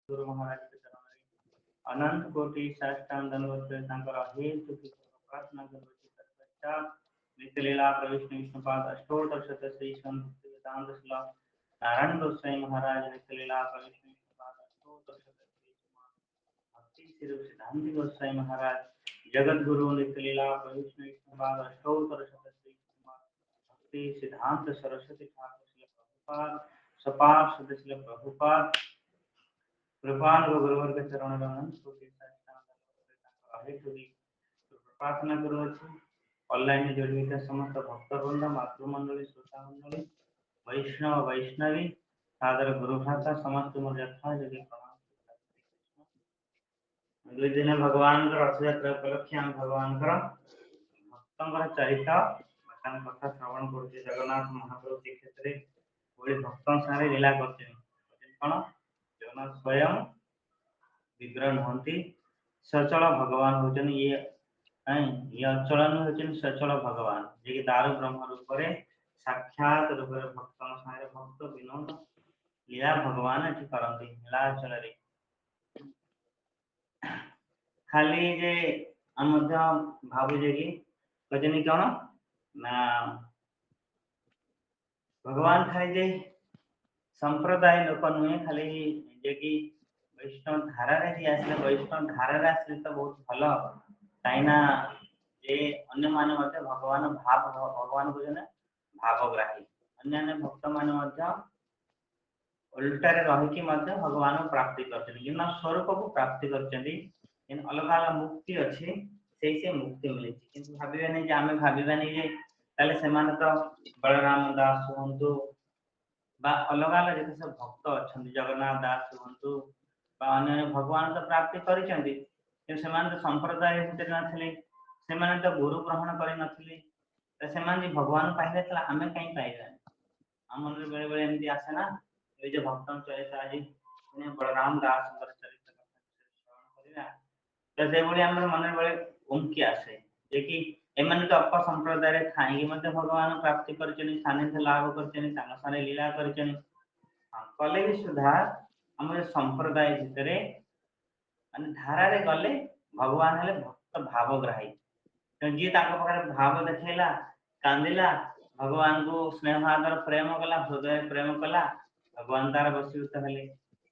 गुरु महाराज के चरण में अनंत कोटि साष्टांग दंडवत तांकर हेतु की प्रार्थना करूँ तत्पश्चात नित्यलीला प्रविष्णु विष्णुपाद अष्टोत्तर शत श्री भक्ति वेदांत श्लोक नारायण गोस्वामी महाराज नित्यलीला प्रविष्णु विष्णुपाद अष्टोत्तर शत श्री भक्ति श्री सिद्धांत गोस्वामी महाराज जगत गुरु नित्यलीला प्रविष्णु विष्णुपाद अष्टोत्तर शत श्री भक्ति सिद्धांत सरस्वती ठाकुर श्री प्रभुपाद सपाद सदस्य प्रभुपाद कृपान गुरुवर के चरण रमन कोटि प्रार्थना करूँ ऑनलाइन जोड़ी होता समस्त भक्तवृंद मातृमंडली श्रोता मंडली वैष्णव वैष्णवी सादर गुरु भ्राता समस्त मोर यथा यदि प्रणाम दुई दिन भगवान रथ यात्रा उपलक्षे आम भगवान भक्तंकर चरित कथा श्रवण कर जगन्नाथ महाप्रभु श्रीक्षेत्र बड़ी भक्तों सारे लीला करते कौन जगन्नाथ स्वयं विग्रह नहंती सचल भगवान होचन ये ये अचलन होचन सचल भगवान जे दारु ब्रह्म रूप रे साक्षात रूप रे भक्तों सारे भक्त विनोद लीला भगवान एठी करंती लीला अचल रे खाली जे हम मध्य भाबु जे कि कजनी कोन ना भगवान खाली जे संप्रदाय लोक नुहे खाली जे कि वैष्णव धारा रे जी आसले वैष्णव धारा रे आसले तो बहुत भलो काइना जे अन्य माने मध्य भगवान भाव भगवान को जने भावग्राही अन्य अन्य भक्त माने मध्य उल्टा रे रही कि मध्य भगवान को प्राप्ति करछन कि ना स्वरूप को प्राप्ति करछन इन अलग अलग मुक्ति अछि सेही से मुक्ति मिले किंतु भाबिबे नै जे आमे भाबिबे नै जे ताले सेमान तो बलराम दास हुंतु बा अलग अलग जते सब भक्त अछंती जगन्नाथ दास हुंतु बा अन्य भगवान तो प्राप्ति करिसेंती कि सेमान तो संप्रदाय हिते नथिले सेमान तो गुरु ग्रहण करि नथिले त सेमान जे भगवान पाइले तला आमे कहीं पाइबा हम मन बेले बेले एमती आसे ना ए जे भक्तन चरित आज ने बलराम दास चरित कथा श्रवण करिना तो से भली हमर मन बेले उमकी आसे जे कि एमन तो अप संप्रदाय रे थाई मते भगवान प्राप्ति करचनी सानिध्य लाभ करचनी तांग सारे लीला करचनी कले भी सुधा हम संप्रदाय भितरे माने धारा रे गले भगवान हेले भक्त भावग्राही तो जी ताको प्रकार भाव देखैला कांदिला भगवान को स्नेह आदर प्रेम कला हृदय प्रेम कला भगवान तार वशीभूत हेले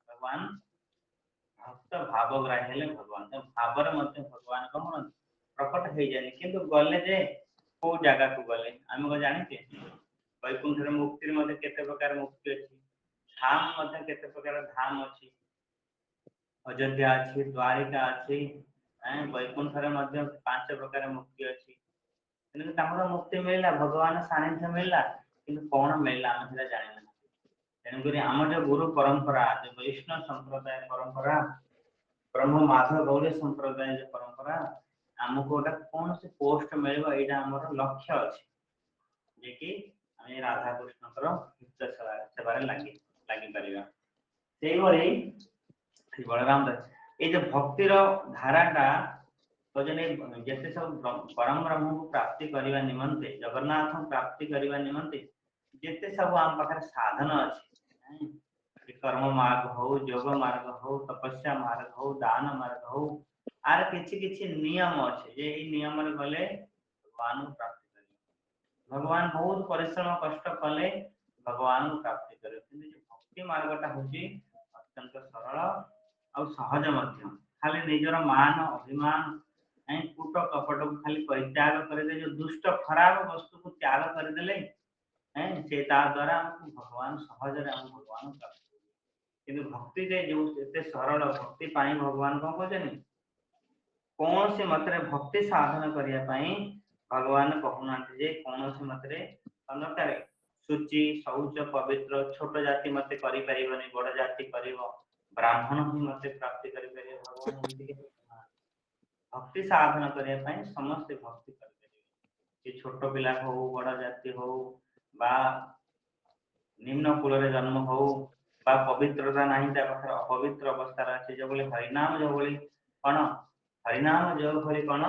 भगवान भक्त भावग्राही हेले भगवान तो भावर मते भगवान कमन प्रकट हो जाए किंतु गले जे को जगह को गले आम को जानिते वैकुंठ रे मुक्ति मध्ये केते प्रकार मुक्ति अछि धाम मध्ये केते प्रकार धाम अछि अयोध्या अछि द्वारिका अछि वैकुंठ रे मध्ये पांच प्रकार मुक्ति अछि किंतु तमरो मुक्ति मिलला भगवान सानिध्य मिलला किंतु कोन मिलला हम सेटा जानि ना तेणुकरी आम जो गुरु परंपरा जो वैष्णव संप्रदाय परंपरा ब्रह्म माधव गौड़ संप्रदाय जो परंपरा आमको गोटा कौन से पोस्ट मिलबो एटा हमर लक्ष्य अछि जे कि हम राधा कृष्णकर हित सेवारे लागि परिबा सेही भली श्री बलराम दास ये जो भक्तिर धाराटा तो जने जैसे सब परम ब्रह्म को प्राप्ति करबा निमंते जगन्नाथ प्राप्ति करबा निमंते जेते सब आम पाखर साधन अछि कर्म मार्ग हो योग मार्ग हो तपस्या मार्ग हो दान मार्ग हो आर किछि किछि नियम अछि जे ई नियम रे गले भगवान को प्राप्ति करियो भगवान बहुत परिश्रम कष्ट कले भगवान को प्राप्ति करियो किंतु जे भक्ति मार्गटा होची अत्यंत सरल और सहज मध्य खाली निजर मान अभिमान कूट कपट को खाली परित्याग करदे जो दुष्ट खराब वस्तु को त्याग करदेले से ता द्वारा भगवान सहज रे हम भगवान प्राप्त किंतु भक्ति जे जो एते सरल भक्ति पाई भगवान को कहजनी कौन से मतरे भक्ति साधन करिया पाई भगवान कहूना जे कौन से मतरे अनकारे सुचि शौच पवित्र छोट जाति मते करि परिबनी बड़ जाति करिवो ब्राह्मण ही मते प्राप्ति करि परिबे भगवान एमति के भक्ति साधन करिया पाई समस्त भक्ति करि परिबे ये छोट पिला हो बड़ जाति हो बा निम्न कुल रे जन्म हो बा पवित्रता नहीं ता पाखर अपवित्र अवस्था अछि जो बोले हरिनाम जो बोले कोन हरिनाम जो बोले कोन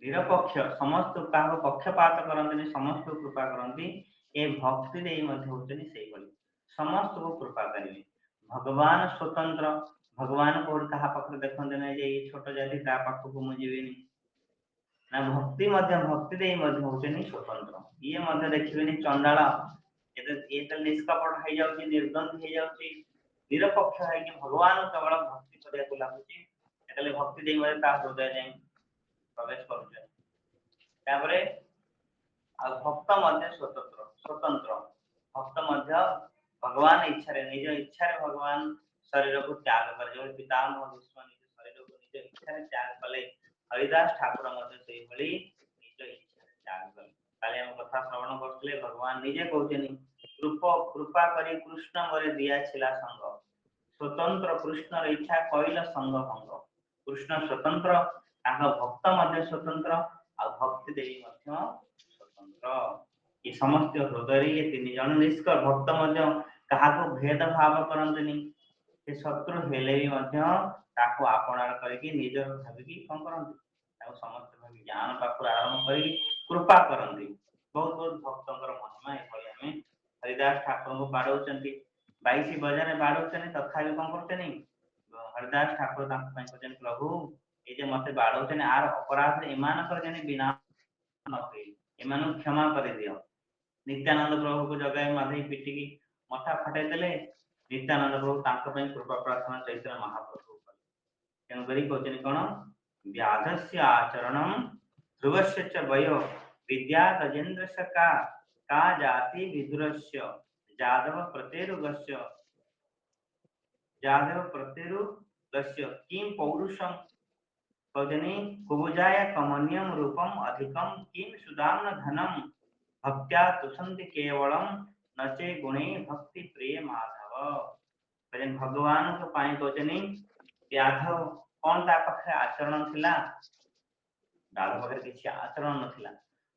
निरपक्ष समस्त का पक्षपात करंती समस्त कृपा करंती ए भक्ति देई मध्ये होचनी सेही बोली समस्त को कृपा करिवे भगवान स्वतंत्र भगवान को कहा पाखरे देखते ना जे ये छोट जाति ता पाखକୁ ମୁଁ ଯିବିନି ना भक्ति होचनी स्वतंत्र ये देखिए चंडाल ये तो निष्कपट हो जाउची निर्द्वंद हो जाउची निरपक्ष है कि भगवान केवल भक्ति करिया को लागुची एतले भक्ति देई मारे ता हृदय जाई प्रवेश करूचे तापरे आ भक्त मध्य स्वतंत्र स्वतंत्र भक्त मध्य भगवान इच्छा रे निज इच्छा रे भगवान शरीर को त्याग कर जो पितामह भीष्म निज शरीर को निज इच्छा रे त्याग कले हरिदास ठाकुर मध्य सेही भली निज इच्छा रे त्याग कले काले हम कथा श्रवण करथले भगवान निजे कहउचनी कृपा करी कृष्ण मरे दिया छिला संग स्वतंत्र कृष्ण रे इच्छा कइल संग भंग कृष्ण स्वतंत्र ताଙ୍କ भक्त मध्य स्वतंत्र आ भक्ति देवी मध्य स्वतंत्र ये समस्त हृदय ये तीन जन निष्कर भक्त मध्य काहाको भेद भाव करंतनी से शत्रु हेले भी मध्य ताको आपणार करके निजर भाबिकी कोन करंती ताको समस्त भाबी ज्ञान पाखु आरंभ करी कृपा करंती बहुत बहुत भक्तंकर महिमा ए भली हमें हरिदास ठाकुर को बाडौचंती 22 बजने बाडौचनी तथापि कोन करतेनी हरिदास ठाकुर तांको पई कहते प्रभु ए जे मते बाडौचनी आर अपराध ईमान कर जने बिना न होई एमानु क्षमा कर दियो नित्यानंद प्रभु को जगाई माधई पिटिकी मथा फटाई देले नित्यानंद प्रभु तांको पई कृपा प्रार्थना चैतन्य महाप्रभु कले तेनु करी कहते कोन व्याधस्य आचरणम ध्रुवस्य च वयो विद्या गजेन्द्र का जाति विदुरस्य जादव प्रतेरुगस्य किम पौरुषम कजनी कुबुजाय कमन्यम रूपम अधिकम किम सुदाम्न धनम भक्त्या तुषंति केवलम नचे गुणे भक्ति प्रिय माधव भजन भगवान को पाई कजनी यादव कौन ता पाखे आचरण थिला दादा पाखे किछि आचरण नथिला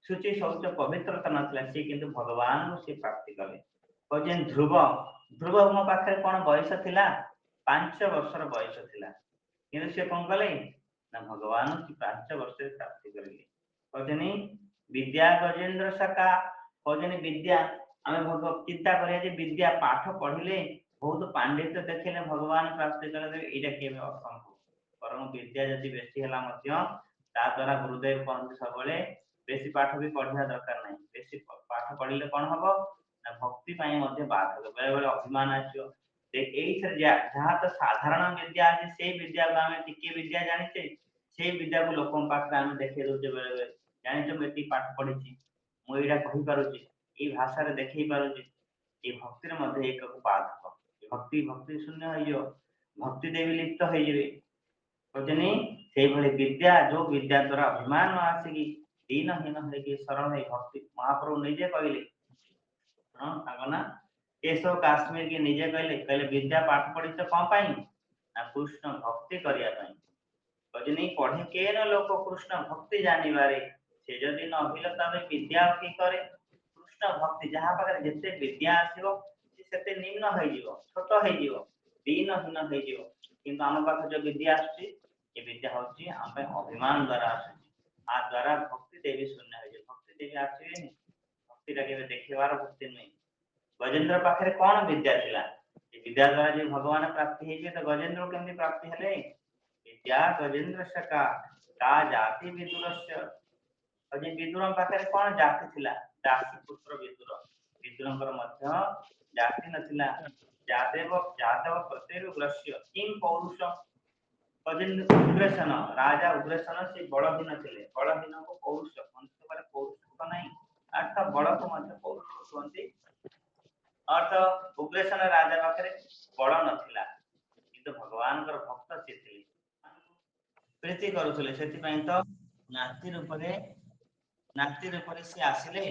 शुचि शौच पवित्रता नथिला से किंतु भगवान को से प्राप्ति कले कजन ध्रुव ध्रुव मो पाखे कोन बयस थिला 5 वर्षर बयस थिला किंतु से कोन कले ना भगवान की 5 वर्ष प्राप्ति करले कजनी विद्या गजेंद्र सका कजनी विद्या आमे भगव चिंता करिया जे विद्या पाठ पढ़िले बहुत पांडित्य देखिले भगवान प्राप्ति करले एटा केबे असंभव परम विद्या यदि बेसी हला मध्य ता द्वारा गुरुदेव कहते सबले बेसी पाठ भी पढ़िया दरकार नहीं बेसी पाठ पढ़िले कोन हबो ना भक्ति पाई मध्य बाधक बेले बेले अभिमान आछियो देख एई से जहां तो साधारण विद्या আছে সেই विद्या को हमें टिके विद्या जानिते সেই विद्या को लोकन पाखरे हमें देखे दोचे बेले बेले जानितो मेटी पाठ पढ़िछि मु एटा कहि पारुछि ई भाषा रे देखै पारुछि ई भक्ति रे मध्य एक बाधक भक्ति भक्ति शून्य होइयो भक्ति देवी लिप्त होई जेबे कजनी सेई भली विद्या जो विद्या द्वारा अभिमान आसीकी दीनहीन होइके शरण है भक्ति महाप्रभु निजे कहले हां तागना केशव काश्मीर के निजे कहले कहले विद्या पाठ पढ़ी तो कौन पाई ना कृष्ण भक्ति करिया पाई कजनी पढ़े के न लोक कृष्ण भक्ति जानी बारे से जदि न होइल तबे विद्या की करे कृष्ण भक्ति जहां पाकर जते विद्या आसीबो सेते निम्न होई जीवो छोट होई जीवो दीनहीन होई जीवो किंतु हम पाख जो विद्या आछि ये विद्या होछि हम पे अभिमान द्वारा आछि आ द्वारा भक्ति देवी शून्य होई जे भक्ति देवी आछिबेनी भक्ति लगे देखिबार भक्ति नहीं गजेंद्र पाखरे कौन विद्या थिला ये विद्या द्वारा जो भगवान प्राप्ति हेबे तो गजेंद्र केमि प्राप्ति हेले विद्या गजेंद्र का जाति विदुरस्य अजे विदुर पाखरे कौन जाति थिला दासी पुत्र विदुर विदुरंकर मध्य जाति नथिला जादव प्रतेरुग्रस्य किम पौरुष गजेंद्र उग्रसेन राजा उग्रसेन से बड़हीन थिले बड़हीन को पौरुष मनसे बारे पौरुष तो नहीं अर्थ बड़ को मध्य पौरुष कहंती अर्थ उग्रसेन राजा पाखरे बड़ नथिला किंतु भगवान कर भक्त से थिले प्रीति करूथले सेति पई तो नाती रूपरे से आसिले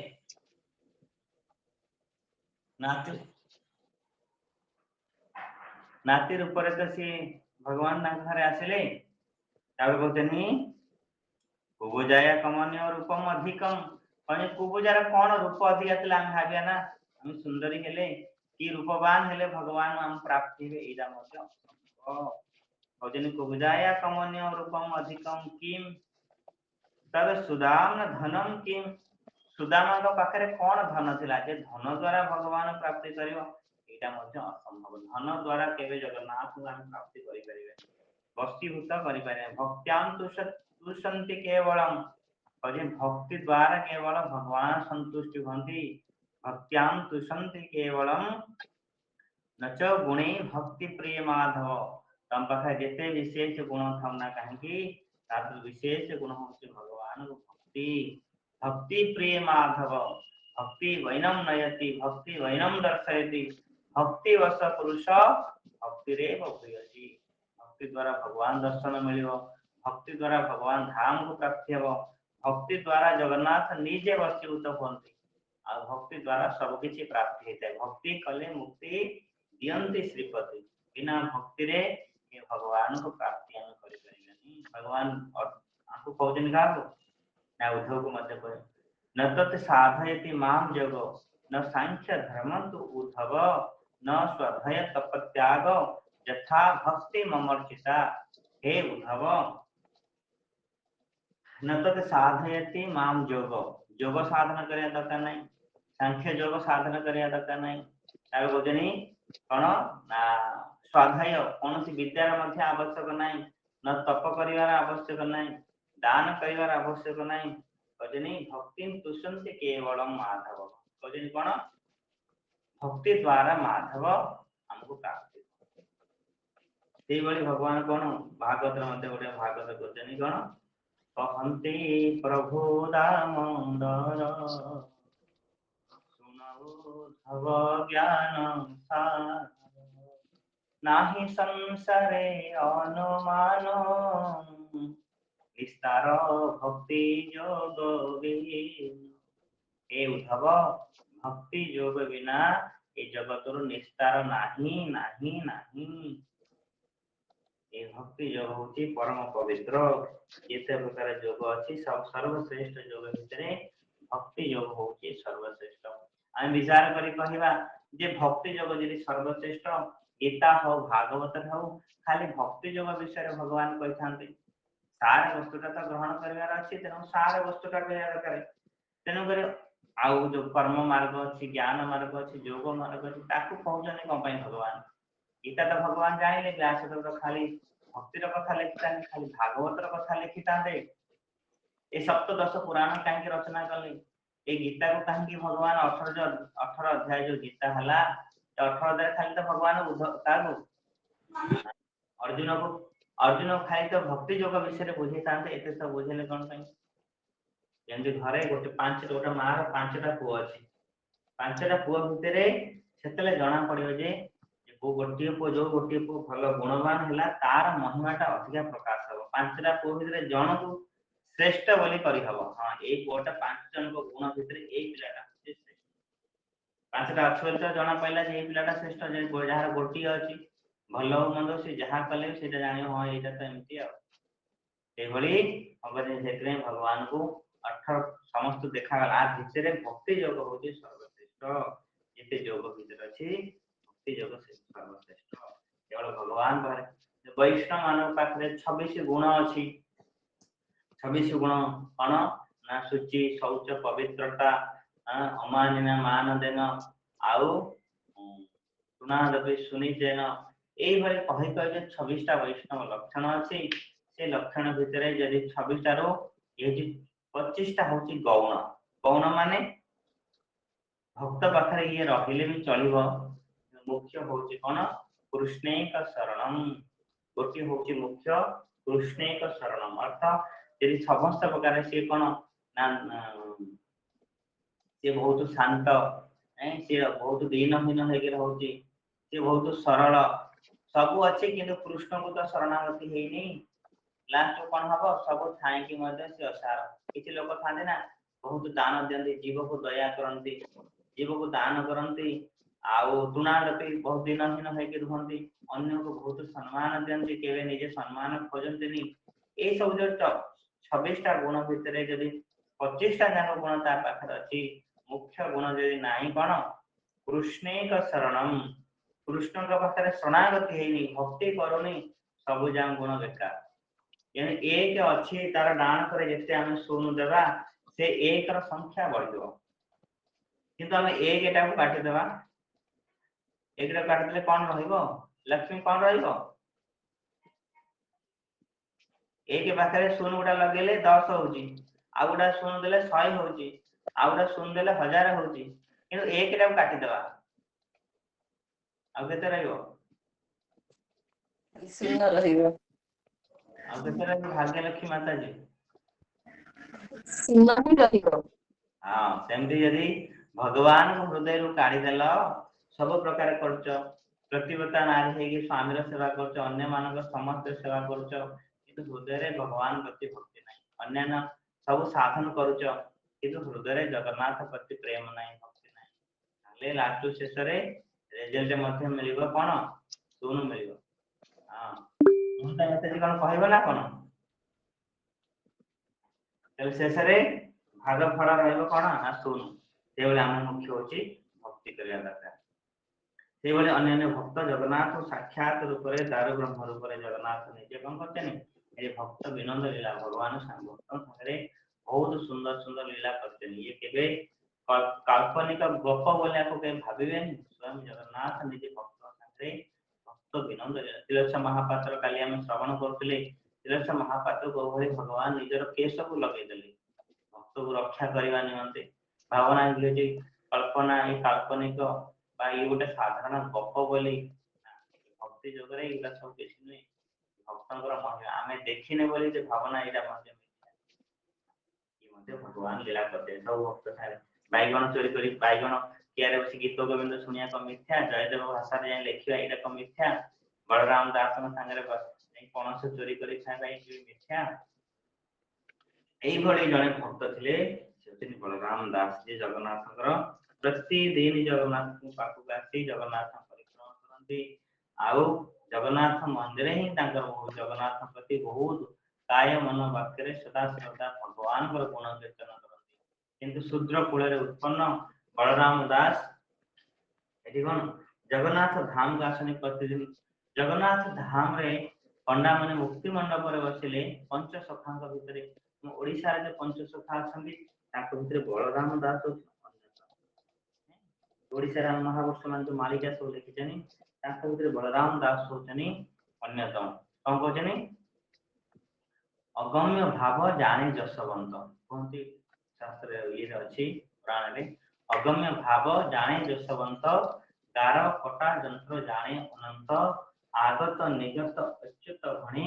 नाती रूपरे तो से भगवान ना घरे आसिले ताबे कहतेनी कुबुजाया कमन्य रूपम अधिकम कने कुबुजार कोन रूप अधिक थिला हम भाबिया ना हम सुंदरी हेले की रूपवान हेले भगवान हम प्राप्ति हे एदा मध्य कहतेनी कुबुजाया कमन्य रूपम अधिकम किम तब सुदाम धनम किम सुदामा पाखरे कौन धन थिला जे धन द्वारा भगवान प्राप्ति करियो एटा मध्य असंभव धन द्वारा केवे जगन्नाथ को हम प्राप्ति करि परिबे वशीभूत करि पारे भक्त्यां तुषंति केवलम और भक्ति द्वारा केवल भगवान संतुष्टि होती भक्त्यां तुषंति केवलम न च गुणे भक्ति प्रिय माधव तम पाखे जेते विशेष गुण थमना कहीं तार विशेष गुण होती भगवान भक्ति भक्ति प्रिय माधव भक्ति वैनम नयति भक्ति वैनम दर्शयति भक्ति वश पुरुष भक्ति रेव भूयसी भक्ति द्वारा भगवान दर्शन मिलियो भक्ति द्वारा भगवान धाम को प्राप्ति हो भक्ति द्वारा जगन्नाथ निजे वशीभूत होती आ भक्ति द्वारा सब किछि प्राप्ति होता है भक्ति कले मुक्ति दियंती श्रीपति बिना भक्ति रे ये भगवान को प्राप्ति हम करि परिबेनी भगवान आंको कहजन गाको ना उद्धव को मध्य कहे न तत् साधयति माम जगो न सांख्य धर्म तु उद्धव न स्वधय तपत्याग यथा भक्ति ममर्चिता हे उद्धव न तत् साधयति माम जोगो जोग साधन करिया दरकार नहीं सांख्य जोग साधन करिया दरकार नहीं तार बोजनी कौन ना स्वाध्याय कौन सी विद्यार मध्य आवश्यक नहीं न तप करिवार आवश्यक नहीं दान करिवार आवश्यक नहीं कजनी भक्ति तुषंति केवलम माधव कजनी कौन भक्ति द्वारा माधव हमको प्राप्ति से बड़ी भगवान कौन भागवत मध्य गोटे भागवत कजनी कौन कहन्ति प्रभु दामोदर सुनौ धव ज्ञान सार नाही संसारे अनुमान विस्तार भक्ति योग हे उद्धव भक्ति योग बिना ये जगतर निस्तार नाही नाही नाही ये भक्ति योग होची परम पवित्र जेते प्रकार योग अछि सब सर्वश्रेष्ठ योग भितरे भक्ति योग होची सर्वश्रेष्ठ हम विचार करी कहबा जे भक्ति योग जदि सर्वश्रेष्ठ गीता हो भागवत हो खाली भक्ति योग विषय भगवान कहथांते सार वस्तुटा तो ग्रहण करिवार अछि तेनु सार वस्तुटा कहया दरकार तेनु करे आउ जो कर्म मार्ग अछि ज्ञान मार्ग अछि योग मार्ग अछि ताकू कहउजने कंपाई भगवान गीता तो भगवान जानिले व्यास तो खाली भक्तिर कथा लिखिता खाली भागवतर कथा लिखिता दे ए सप्तदश पुराण काहे रचना कले ए गीता को कहीं भगवान 18 अध्याय जो गीता हला 18 अध्याय खाली तो भगवान ताको अर्जुन खाली तो भक्ति योग विषय बुझे तांते एते सब बुझेले कोन पई जेंति घरे गोटे गोटे मार पांचटा पुओ अछि पांचटा पुओ भितरे सेतले जणा पड़ियो जे को गोटे पुओ भल गुणवान हला तार महिमाटा अधिका प्रकाश हो पांचटा पुओ भितरे जण को श्रेष्ठ बोली करी हबो हां ए पुओटा पांच जन को गुण भितरे ए पिलाटा श्रेष्ठ पांचटा अछि तो जणा पइला जे ए पिलाटा श्रेष्ठ जे जहार गोटी अछि भलो मंदो से जहा कले सेटा जानि हां एटा तो एमती आ ए भली भगवान जेतरे भगवान को 18 समस्त देखा आ भितरे भक्ति योग होती सर्वश्रेष्ठ जेते योग भितर अछि भक्ति योग से सर्वश्रेष्ठ केवल भगवान पारे वैष्णव मानव पाखरे 26 गुण अछि 26 गुण कौन ना शुचि शौच पवित्रता अमानिना मान देन आउ सुनादपि सुनिजेन एई भले कहि कहि जे 26 टा वैष्णव लक्षण अछि से लक्षण भितरे यदि 26 टा रो एही 25 टा होची गौण गौण माने भक्त पाखरे ये रहिले भी चलिबो मुख्य होची कोन कृष्णेक शरणम गोटी होची मुख्य कृष्णेक शरणम अर्थात यदि समस्त प्रकार से कोन ना से बहुत शांत से बहुत दीनहीन होके रहउची से बहुत सरल सब अच्छे किंतु कृष्ण को तो शरणागति हेनी लास्ट कोन हबो सब थाई कि मध्य से असार किछि लोक थाने ना बहुत दान देंती जीव को दया करंती जीव को दान करंती आउ तुणागति बहुत दीनहीन होके रहंती अन्य को बहुत सम्मान देंती केवे निजे सम्मान खोजंती ए सब जो 26 टा गुण भितरे यदि 25 टा जान गुण ता पाखर अछि मुख्य गुण यदि नाही कोन कृष्णेक शरणम कृष्ण का पाखरे शरणागति हेनी भक्ति करूनी सब जान गुण बेकार यानी एक अछि तार दान करे जेते हम सुनु देबा से एक र संख्या बढ़ियो किंतु हम एक एटा को काटि देबा एक रे काटले कोन रहइबो लक्ष्मी कोन रहइबो एक पाखरे शून्य गुटा लगेले 10 होउची आ गुटा शून्य देले 100 होउची आ गुटा शून्य देले 1000 होउची किंतु एक रे काटी देबा आ केते रहइबो शून्य रहइबो आ केते रहइबो भाग्य लक्ष्मी माता जी शून्य ही रहइबो हां सेमती यदि भगवान को हृदय रु काढी देलो सब प्रकार करछ प्रतिव्रता नारी है कि स्वामी रो सेवा करछ अन्य मानक समस्त सेवा करछ किंतु हृदय रे भगवान प्रति भक्ति नाही अन्य सब साधन करूछ किंतु हृदय रे जगन्नाथ प्रति प्रेम नाही भक्ति नाही ताले लास्ट शेष रे रिजल्ट मध्ये मिलिबो कोन शून्य मिलिबो हां मुंता मते कोन कहइबो ना कोन तेल शेष रे भाग फल रहइबो कोन ना शून्य सेबले हम मुख्य होची भक्ति करिया दरकार सेबले अन्य अन्य भक्त जगन्नाथ साक्षात रूप रे दारु ब्रह्म रूप रे जगन्नाथ निजे कोन करछनी ए भक्त विनोद लीला भगवान भक्त संगे बहुत सुंदर सुंदर लीला करछनी ये केबे काल्पनिक गप बोले को के भाबिबेनी स्वयं जगन्नाथ निजे भक्त संगे भक्त विनोद लीला तिलक्ष महापात्र काली हम श्रवण करथिले तिलक्ष महापात्र को भगवान निजर केश को लगे देले भक्त को रक्षा करबा निमंते भावना जे कल्पना ए काल्पनिक बा ये गोटे साधारण गप बोली भक्ति जगरे इला सब किछि नै भक्तंकर महिमा आमे देखिने बोली जे भावना एटा मध्ये ये मध्ये भगवान लीला करते सब भक्त थारे बाइगण चोरी करी बाइगण कियारे बसी गीत गोविंद सुनिया को मिथ्या जयदेव भाषा रे लेखिया एटा को मिथ्या बलराम दास संगे नहीं कोनसे चोरी करी खाइबा ये मिथ्या एई भली जने भक्त थिले सेतिन बलराम दास जी जगन्नाथकर प्रतिदिन जगन्नाथ को पाखु आसी जगन्नाथ परिक्रमा करंती आउ जगन्नाथ मंदिर ही तांकर जगन्नाथ प्रति बहुत काय मन वाक्य रे सदा श्रद्धा भगवान पर गुण कीर्तन करंती किंतु शूद्र कुल रे उत्पन्न बलराम दास एठी कोन जगन्नाथ धाम का आसने प्रतिदिन जगन्नाथ धाम रे पंडा माने मुक्ति मंडप रे बसिले पंच सखांक भितरे ओडिसा रे पंच सखा अछंती ताको भितरे बलराम दास ओडिसा रे महावर्ष मान जो मालिका सब लिखिछनी ताको भितरे बलराम दास होचनी अन्यतम कोन कहचनी अगम्य भाव जाने जसवंत कहंती शास्त्र ये अछि पुराण रे अगम्य भाव जाने जसवंत गार कटा जंत्र जाने अनंत आगत निगत अच्युत भणी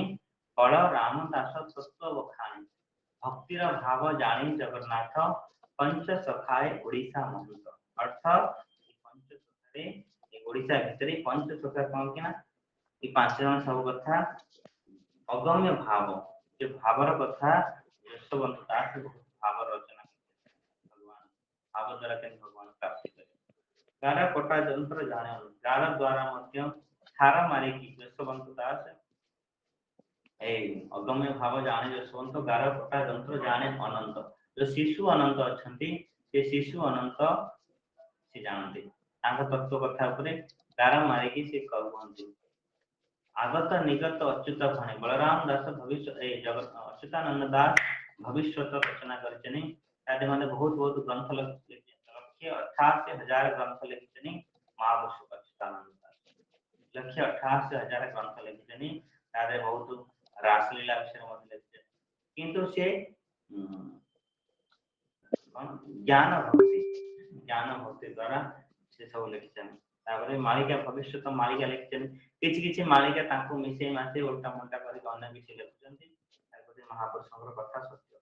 बल रामदास तत्व बखाणी भक्तिर भाव जानी जगन्नाथ पंच सखाए ओडिसा महंत अर्थात पंच सखारे ओडिसा भितरे पंच सखा कोन किना ई पांच जन सब कथा अगम्य भाव जे भावर कथा जसवंत दास भाव रचना भगवान भाव द्वारा के भगवान प्राप्त करे गारा कोटा जंत्र जाने गारा द्वारा मध्य थारा मारे की जसवंत दास ए अगम्य भाव जाने जसवंत गारा कोटा जंत्र जाने अनंत जो शिशु अनंत अछंती से शिशु अनंत से जानते तांका तत्व कथा ऊपर गारा मारे की से कहंती आगत निगत अच्युत भणे बलराम दास भविष्य ए जगत अच्युतानंद दास भविष्य रचना करछनी तादे माने बहुत बहुत ग्रंथ लक्ष्य 88,000 ग्रंथ लिखिछनी महापुरुष अच्युतानंद दास लक्ष्य 88,000 ग्रंथ लिखिछनी तादे बहुत रासलीला विषय मध्ये लिखिछनी किंतु से ज्ञान भक्ति द्वारा से सब लिखिछनी तापर मालिका भविष्य तो मालिका लिखिछनी किछि किछि मालिका ताको मिसे मासे उल्टा मुल्टा करी अन्य किछि लिखुछंती ताको महापुरुषଙ୍କର କଥା सत्य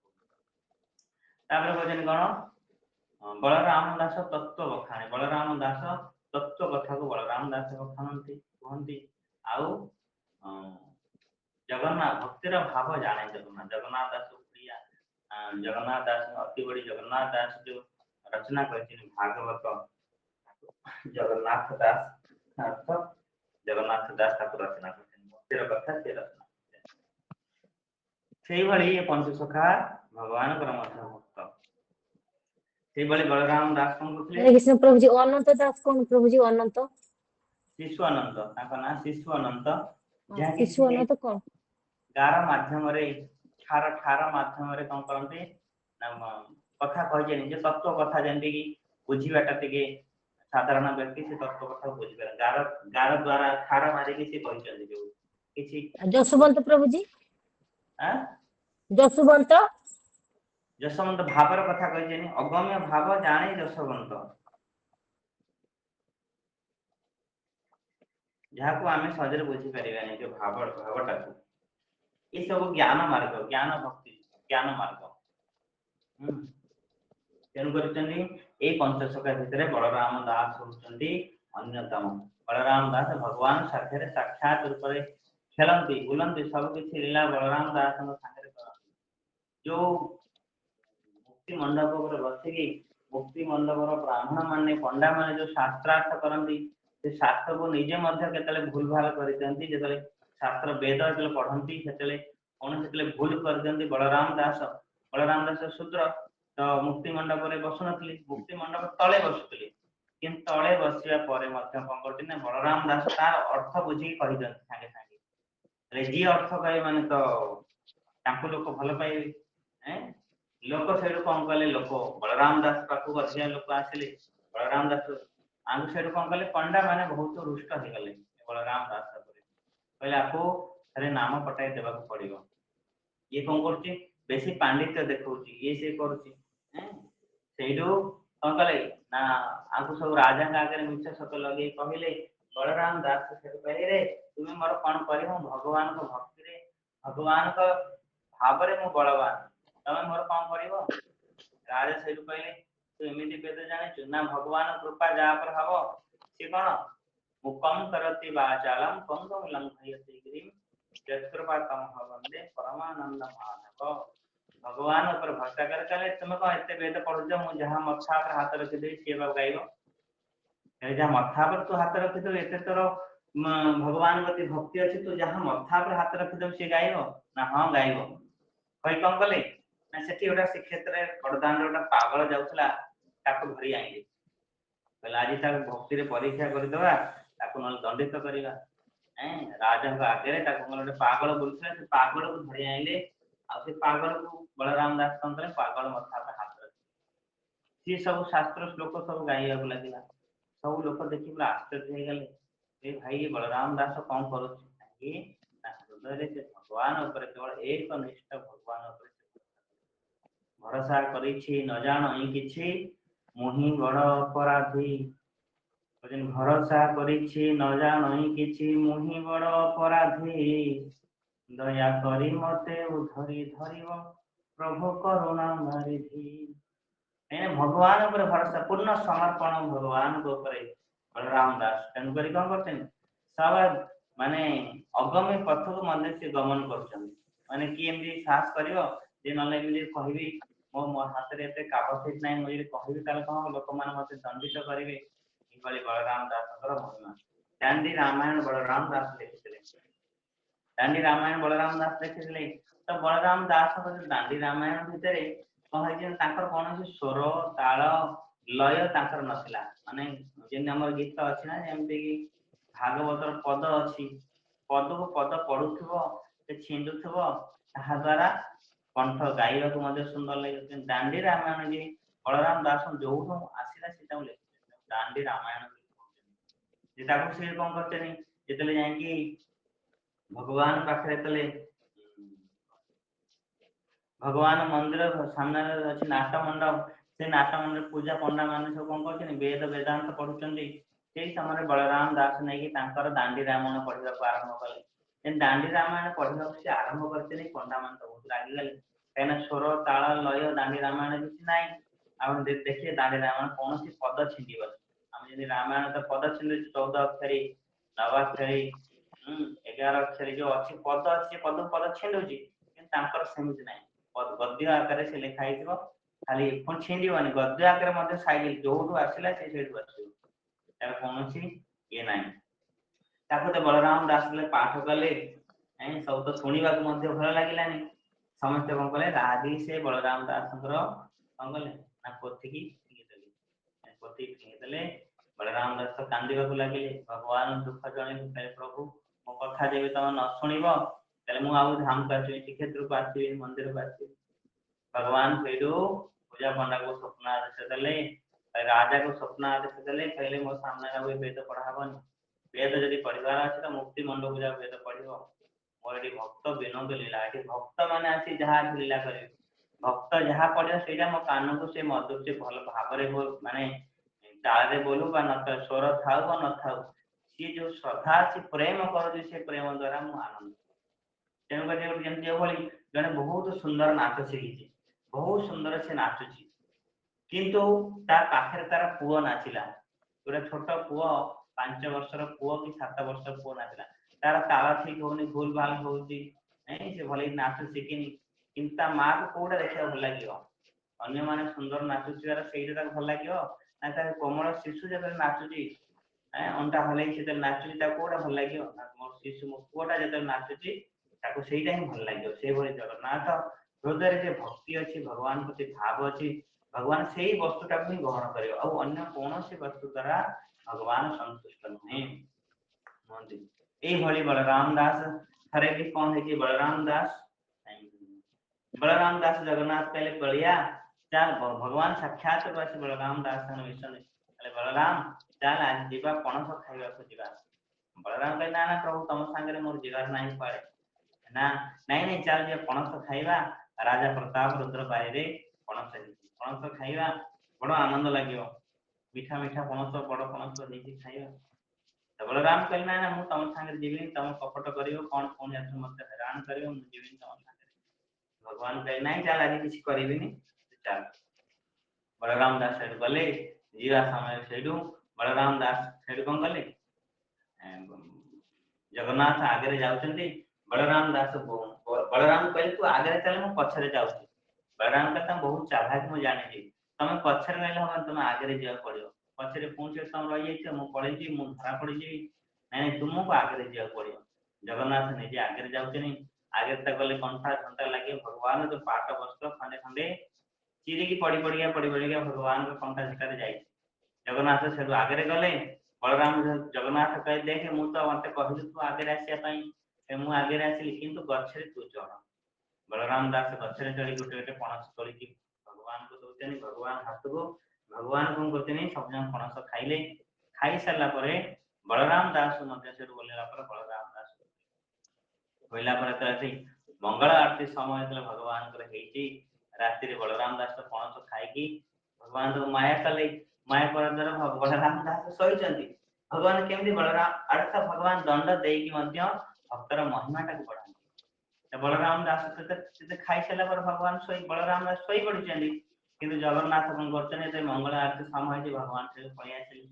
तापर कहजन कोन बलराम दास तत्व बखाणे बलराम दास तत्व कथा को बलराम दास बखाणंती कहंती आउ जगन्नाथ भक्तिर भाव जाने जगन्नाथ दास प्रिया जगन्नाथ दास अति बड़ी जगन्नाथ दास जो रचना करछिन भागवत जगन्नाथ दास अर्थ जगन्नाथ दास ठाकुर रचना करछिन भक्तिर कथा से रचना सेही भली ये पंच सखा भगवान कर मध्य भक्त सेही भली बलराम दास कोन करथिले हरे कृष्ण प्रभु जी अनंत दास कोन प्रभु जी अनंत शिशु अनंत ताका ना शिशु अनंत जहा शिशु अनंत कोन गार माध्यम रे ठार माध्यम रे कोन करंती ना कथा कहजे जे तत्व कथा जेंति की बुझिबाटा तिके साधारण व्यक्ति से तत्व कथा बुझी पारे गार गार द्वारा ठार मारिकी से कहते जो किसी ଯଶୋବନ୍ତ ପ୍ରଭୁଜୀ आ ଯଶୋବନ୍ତ ଯଶୋବନ୍ତ ଭାବର କଥା କହିଛନି ଅଗମ୍ୟ ଭାବ ଜାଣି ଯଶୋବନ୍ତ ଯାହାକୁ ଆମେ ସହଜରେ ବୁଝି ପାରିବାନି ଯୋଉ ଭାବଟାକୁ ଏ ସବୁ ଜ୍ଞାନ ମାର୍ଗ ଜ୍ଞାନ ଭକ୍ତି ଜ୍ଞାନ ମାର୍ଗ ତେଣୁ କରିଛନ୍ତି ଏଇ ପଞ୍ଚସଖା ଭିତରେ ବଳରାମ ଦାସ ହଉଛନ୍ତି ଅନ୍ୟତମ। ବଳରାମ ଦାସ ଭଗବାନ ସାଥିରେ ସାକ୍ଷାତ ରୂପରେ ଖେଳନ୍ତି ବୁଲନ୍ତି ସବୁ କିଛି ଲୀଳା ବଳରାମ ଦାସଙ୍କ ସାଙ୍ଗରେ କରନ୍ତି। ଯୋଉ ମୁକ୍ତି ମଣ୍ଡପ ଉପରେ ବସିକି ମୁକ୍ତି ମଣ୍ଡପର ବ୍ରାହ୍ମଣ ମାନେ ପଣ୍ଡା ମାନେ ଯୋଉ ଶାସ୍ତ୍ରାର୍ଥ କରନ୍ତି ସେ ଶାସ୍ତ୍ରକୁ ନିଜେ ମଧ୍ୟ କେତେବେଳେ ଭୁଲ ଭାଲ କରିଦିଅନ୍ତି ଯେତେବେଳେ ଶାସ୍ତ୍ର ବେଦ ଯେତେବେଳେ ପଢନ୍ତି ସେତେବେଳେ କଣ ସେତେବେଳେ ଭୁଲ କରିଦିଅନ୍ତି ବଳରାମ ଦାସ ଶୂଦ୍ର ତ ମୁକ୍ତି ମଣ୍ଡପରେ ବସୁନଥିଲି ମୁକ୍ତି ମଣ୍ଡପ ତଳେ ବସୁଥିଲି କିନ୍ତୁ ତଳେ ବସିବା ପରେ ମଧ୍ୟ କଣ କରୁଛି ନା ବଳରାମ ଦାସ ତାର ଅର୍ଥ ବୁଝିକି କହିଦିଅନ୍ତି ସାଙ୍ଗେ ସାଙ୍ଗେ ଯିଏ ଅର୍ଥ କହିବେ ମାନେ ତ ତାଙ୍କୁ ଲୋକ ଭଲ ପାଇବେ ଲୋକ ସେଇଠୁ କଣ କଲେ ଲୋକ ବଳରାମ ଦାସ ପାଖକୁ ଅଧିକା ଲୋକ ଆସିଲେ ବଳରାମ ଦାସ ଆମକୁ ସେଇଠୁ କଣ କଲେ ପଣ୍ଡା ମାନେ ବହୁତ ରୁଷ୍ଟ ହେଇଗଲେ ବଳରାମ ଦାସ କହିଲେ ଆକୁ ଥରେ ନାମ କଟାଇ ଦେବାକୁ ପଡିବ ଇଏ କଣ କରୁଛି ବେଶୀ ପାଣ୍ଡିତ୍ୟ ଦେଖଉଛି ଇଏ ସିଏ କରୁଛି ସେଇଠୁ କଣ କଲେ ନା ଆଙ୍କୁ ସବୁ ରାଜାଙ୍କ ଆଗରେ ମିଛ ସତ ଲଗେଇ କହିଲେ ବଳରାମ ଦାସ ସେଠୁ କହିଲେ ତୁମେ ମୋର କଣ କରିବ ଭଗବାନଙ୍କ ଭକ୍ତିରେ ଭଗବାନଙ୍କ ଭାବରେ ମୁଁ ବଳବାନ ତମେ ମୋର କଣ କରିବ ରାଜା ସେଇଠୁ କହିଲେ ତୁ ଏମିତି ବେଦ ଜାଣିଛୁ ନା ଭଗବାନ କୃପା ଯାହା ଉପରେ ହବ ସିଏ କଣ ମୁକମ୍ କରତି ବାଚାଳମ୍ କଙ୍ଗମ ଲଙ୍ଘୟତି ଗିରିମ୍ ଯତ୍କୃପାତମଃ ବନ୍ଦେ ପରମାନନ୍ଦ ମାଧବ ଭଗବାନ ଉପରେ ଭରସା କରି ଚାଲେ ତୁମେ କଣ ଏତେ ବେଦ ପଢୁଛ ମୁଁ ଯାହା ମଥା ଉପରେ ହାତ ରଖିଦେବି ସିଏ ବା ଗାଇବ ଯାହା ମଥା ଉପରେ ତୁ ହାତ ରଖିଦେବୁ ଏତେ ତୋର ଭଗବାନ ପ୍ରତି ଭକ୍ତି ଅଛି ତୁ ଯାହା ମଥା ଉପରେ ହାତ ରଖିଦେବୁ ସିଏ ଗାଇବ ନା ହଁ ଗାଇବ କହି କଣ କଲେ ନା ସେଠି ଗୋଟେ ଶ୍ରୀକ୍ଷେତ୍ରରେ ବଡଦାଣ୍ଡ ଗୋଟେ ପାଗଳ ଯାଉଥିଲା ତାକୁ ଧରି ଆଣିଲେ କହିଲେ ଆଜି ତାକୁ ଭକ୍ତିରେ ପରୀକ୍ଷା କରିଦବା ତାକୁ ନହେଲେ ଦଣ୍ଡିତ କରିବା ରାଜାଙ୍କ ଆଗରେ ତାକୁ ଗୋଟେ ପାଗଳ ବୁଲୁଥିଲା ସେ ପାଗଳକୁ ଧରି ଆଣିଲେ ଆଉ ସେ ପାଗଳକୁ ବଳରାମ ଦାସ କଣ କଲେ ପାଗଳ ମଥା ଉପରେ ହାତ ରଖିଲେ ସିଏ ସବୁ ଶାସ୍ତ୍ର ଶ୍ଲୋକ ସବୁ ଗାଇବାକୁ ଲାଗିଲା ସବୁ ଲୋକ ଦେଖି ପୁରା ଆଶ୍ଚର୍ଯ୍ୟ ହେଇଗଲେ ଏ ଭାଇ ବଳରାମ ଦାସ କଣ କରୁଛି କାହିଁକି ନା ହୃଦୟରେ ସେ ଭଗବାନ ଉପରେ କେବଳ ଏକ ନିଷ୍ଠ ଭଗବାନ ଉପରେ ଭରସା କରିଛି ନ ଜାଣଇ କିଛି ମୁହିଁ ବଡ ଅପରାଧୀ ଭରସା କରିଛି ନ ଜାଣଇ କିଛି ମୁହିଁ ବଡ ଅପରାଧୀ ଦୟା କରି ମତେ ଉଧରି ଧରିବ ପ୍ରଭୁ କରୁଣା ମାରିଧି ଭଗବାନ ଉପରେ ଭରସା ପୂର୍ଣ୍ଣ ସମର୍ପଣ ଭଗବାନଙ୍କ ଉପରେ ବଳରାମ ଦାସ ତେଣୁକରି କଣ କରୁଛନ୍ତି ସବ ମାନେ ଅଗମ୍ୟ ପଥକୁ ମଧ୍ୟ ସେ ଗମନ କରୁଛନ୍ତି ମାନେ କିଏ ଏମିତି ସାହସ କରିବ ଯେ ନହେଲେ ଏମିତି କହିବି ମୋ ହାତରେ ଏତେ କାପାସିଟି ନାହିଁ ମୁଁ ଯଦି କହିବି ତାହେଲେ କଣ ଲୋକମାନେ ମତେ ଦଣ୍ଡିତ କରିବେ ଏଇଭଳି ବଳରାମ ଦାସଙ୍କର ମହିମା ଦାଣ୍ଡି ରାମାୟଣ ବଳରାମ ଦାସ ଲେଖିଥିଲେ ଦାଣ୍ଡି ରାମାୟଣ ବଳରାମ ଦାସ ଲେଖିଥିଲେ ତ ବଳରାମ ଦାସଙ୍କ ଦାଣ୍ଡି ରାମାୟଣ ଭିତରେ କଣ ହେଇଛି ତାଙ୍କର କୌଣସି ସ୍ୱର ତାଳ ଲୟ ତାଙ୍କର ନଥିଲା ମାନେ ଯେମିତି ଆମର ଗୀତ ଅଛି ନା ଯେମିତି କି ଭାଗବତର ପଦ ଅଛି ପଦକୁ ପଦ ପଢୁଥିବ ସେ ଛିଣ୍ଡୁଥିବ ତାହା ଦ୍ଵାରା କଣ୍ଠ ଗାଇବାକୁ ମଧ୍ୟ ସୁନ୍ଦର ଲାଗେ ଦାଣ୍ଡି ରାମାୟଣ ଯେ ବଳରାମ ଦାସ ଯୋଉଠୁ ଆସିଲା ସେଟାକୁ ଲେଖିଥିଲେ ଦାଣ୍ଡି ରାମାୟଣ ଯେ ତାକୁ ସେ କଣ କରୁଛନ୍ତି ଯେତେବେଳେ ଯାଇକି ଭଗବାନ ପାଖରେ ଯେତେବେଳେ ଭଗବାନ ମନ୍ଦିର ସାମ୍ନାରେ ଅଛି ନାଟ ମଣ୍ଡପ ସେ ନାଟ ମଣ୍ଡପ ପୂଜା ପଣ୍ଡା ମାନେ ସବୁ କଣ କରୁଛନ୍ତି ବେଦ ବେଦାନ୍ତ ପଢୁଛନ୍ତି ସେଇ ସମୟରେ ବଳରାମ ଦାସ ନେଇକି ତାଙ୍କର ଦାଣ୍ଡି ରାମାୟଣ ପଢିବାକୁ ଆରମ୍ଭ କଲେ ଦାଣ୍ଡି ରାମାୟଣ ପଢିବାକୁ ସେ ଆରମ୍ଭ କରିଛନ୍ତି ପଣ୍ଡା ମାନେ ତ ବହୁତ ରାଗିଗଲେ କାହିଁକିନା ସ୍ୱର ତାଳ ଲୟ ଦାଣ୍ଡି ରାମାୟଣ କିଛି ନାହିଁ ଆଉ ଦେଖିବେ ଦାଣ୍ଡି ରାମାୟଣ କୌଣସି ପଦ ଛିଣ୍ଡିବନି ଆମେ ଯଦି ରାମାୟଣ ତ ପଦ ଛିଣ୍ଡୁଛି 14 ଅକ୍ଷରୀ 9 ଅକ୍ଷରୀ 11 ଅକ୍ଷରୀ ଯୋଉ ଅଛି ପଦ ଅଛି ପଦ ଛିଣ୍ଡୁଛି କିନ୍ତୁ ତାଙ୍କର ସେମିତି ନାହିଁ ଗଦ୍ୟ ଆକାରରେ ସେ ଲେଖା ହେଇଥିବ ଖାଲି ପୁଣି ଛିଣ୍ଡିବନି ଗଦ୍ୟ ଆକାରରେ ମଧ୍ୟ ସାଇଜ ଯୋଉଠୁ ଆସିଲା ସେ ସେଇଠୁ ଆସିବ ତାର କୌଣସି ଇଏ ନାହିଁ ତାକୁ ତ ବଳରାମ ଦାସ ପାଠ କଲେ ସବୁ ତ ଶୁଣିବାକୁ ମଧ୍ୟ ଭଲ ଲାଗିଲାନି ସମସ୍ତେ କଣ କଲେ ରାଧି ସେ ବଳରାମ ଦାସଙ୍କର କଣ କଲେ ନା ପୋଥିକି ଫିଙ୍ଗିଦେଲେ ବଳରାମ ଦାସ କାନ୍ଦିବାକୁ ଲାଗିଲେ ଭଗବାନ ଦୁଃଖ ଜଣେଇଲେ ପ୍ରଭୁ ମୋ କଥା ଯେବେ ତମେ ନ ଶୁଣିବ ତାହେଲେ ମୁଁ ଆଉ ଧାମକୁ ଆସିବି ଶ୍ରୀକ୍ଷେତ୍ରକୁ ଆସିବି ମନ୍ଦିରକୁ ଆସିବି ଭଗବାନ ସେଇଠୁ ପୂଜା ପଣ୍ଡାକୁ ସ୍ୱପ୍ନ ଆଦେଶ ଦେଲେ राजा को स्वप्न आदेश देले कहले मो सामने अब वेद पढ़ा हबनी वेद जदि पढ़िबार अछि त मुक्ति मंडप जा वेद पढ़िबो मोर एटी भक्त विनोद लीला एटी भक्त माने आसी जहा लीला करे भक्त जहा पढ़े सेटा मो कान को से मधुर से भल भाबरे माने ताळे बोलू बा न स्वर थाउ बा न थाउ सी जो श्रद्धा से प्रेम कर से प्रेम द्वारा मु आनंद तेणु कर जेमती भली जने बहुत सुंदर नाच शिखी बहुत सुंदर से नाचुची किंतु ता पाखरे तार पुओ नाचिला गोटे छोट पुओ 5 वर्षर पुओ कि 7 वर्षर पुओ नाचिला तार ताल ठीक होनी भूल भाल होउची नहीं से भले नाच शिखिनी किंतु ता मां को कोडा देखा भल लागियो अन्य माने सुंदर नाचुचिवार सेइटा ताको भल लागियो ना ता कोमल शिशु जब नाचुची अंटा हले से नाचुची ता कोडा भल लागियो ना मोर शिशु मो पुओटा जब नाचुची ताको सेइटा ही भल लागियो से भली जगन्नाथ हृदय जे भक्ति अछि भगवान प्रति भाव अछि भगवान से ही वस्तुटा को ग्रहण करियो और अन्य कौन सी वस्तु द्वारा भगवान संतुष्ट नहीं मंदी ए भली बलराम दास थरे भी कौन है कि बलराम दास जगन्नाथ कहले बलिया चल भगवान साक्षात बस बलराम दास ने विषय कहले बलराम चल आज जीवा पणस खाइबा को जीवा बलराम कहले ना ना प्रभु तम संगे मोर जीवार नहीं पारे ना नहीं नहीं चल जे पणस खाइबा राजा प्रताप रुद्र बाईरे पणस खाइबा बड़ आनंद लगियो मीठा मीठा पणस बड़ पणस नहीं खाइबा तो बलराम कहले ना ना मु तम संगे जीवी तम कपट करियो कौन पुण्य आस मते हैरान करियो मु जीवी तम संगे भगवान कहले नहीं चल आज किसी करिबिनी चल बलराम दास सेठ गले जीवा समय सेठू बलराम दास सेठ कौन गले जगन्नाथ आगे जाउछंती बलराम दास बलराम कहले तू आगे चल मु पछरे जाउछी बलराम कहता बहुत चालाक मु जाने छी तमे पछरे रहले हम तमे आगे जिया पड़ियो पछरे पहुंचे तम रहि जाइछ मु पड़े जी मु धरा पड़ी जी नहीं तुमको आगे जिया पड़ियो जगन्नाथ निजे आगे जाउछे नहीं आगे तक गले कंठा घंटा लगे भगवान जो पाट वस्त्र खंडे खंडे चिरी की पड़ी पड़ी भगवान के कंठा झटारे जाई जगन्नाथ सेठू आगे गले बलराम जगन्नाथ कह देखे मु तो मते कहलु तू आगे आसिया पई मु आगे आसिली किंतु गछरे तू चढ़ बलराम दास गछरे चढ़ी गोटे गोटे पणस तोड़ी की भगवान को दौचनी भगवान हाथ को भगवान कौन करते सब जन पणस खाइले खाई सारा पर बलराम दास मध्य से बोलला पर बलराम दास कहला पर तसे मंगल आरती समय भगवान राति रे बलराम दास पणस खाई भगवान तो माया कले माया कर द्वारा बलराम दास सहीचंती भगवान केमती बलराम अर्थ भगवान दंड देकी मध्य भक्तर महिमाटा को बढ़ाती बलराम दास खाई सारा पर भगवान सोई बलराम दास सोई पड़िछंती किंतु जगन्नाथ कौन करछन मंगल आरती समय भगवान से पळि आसिले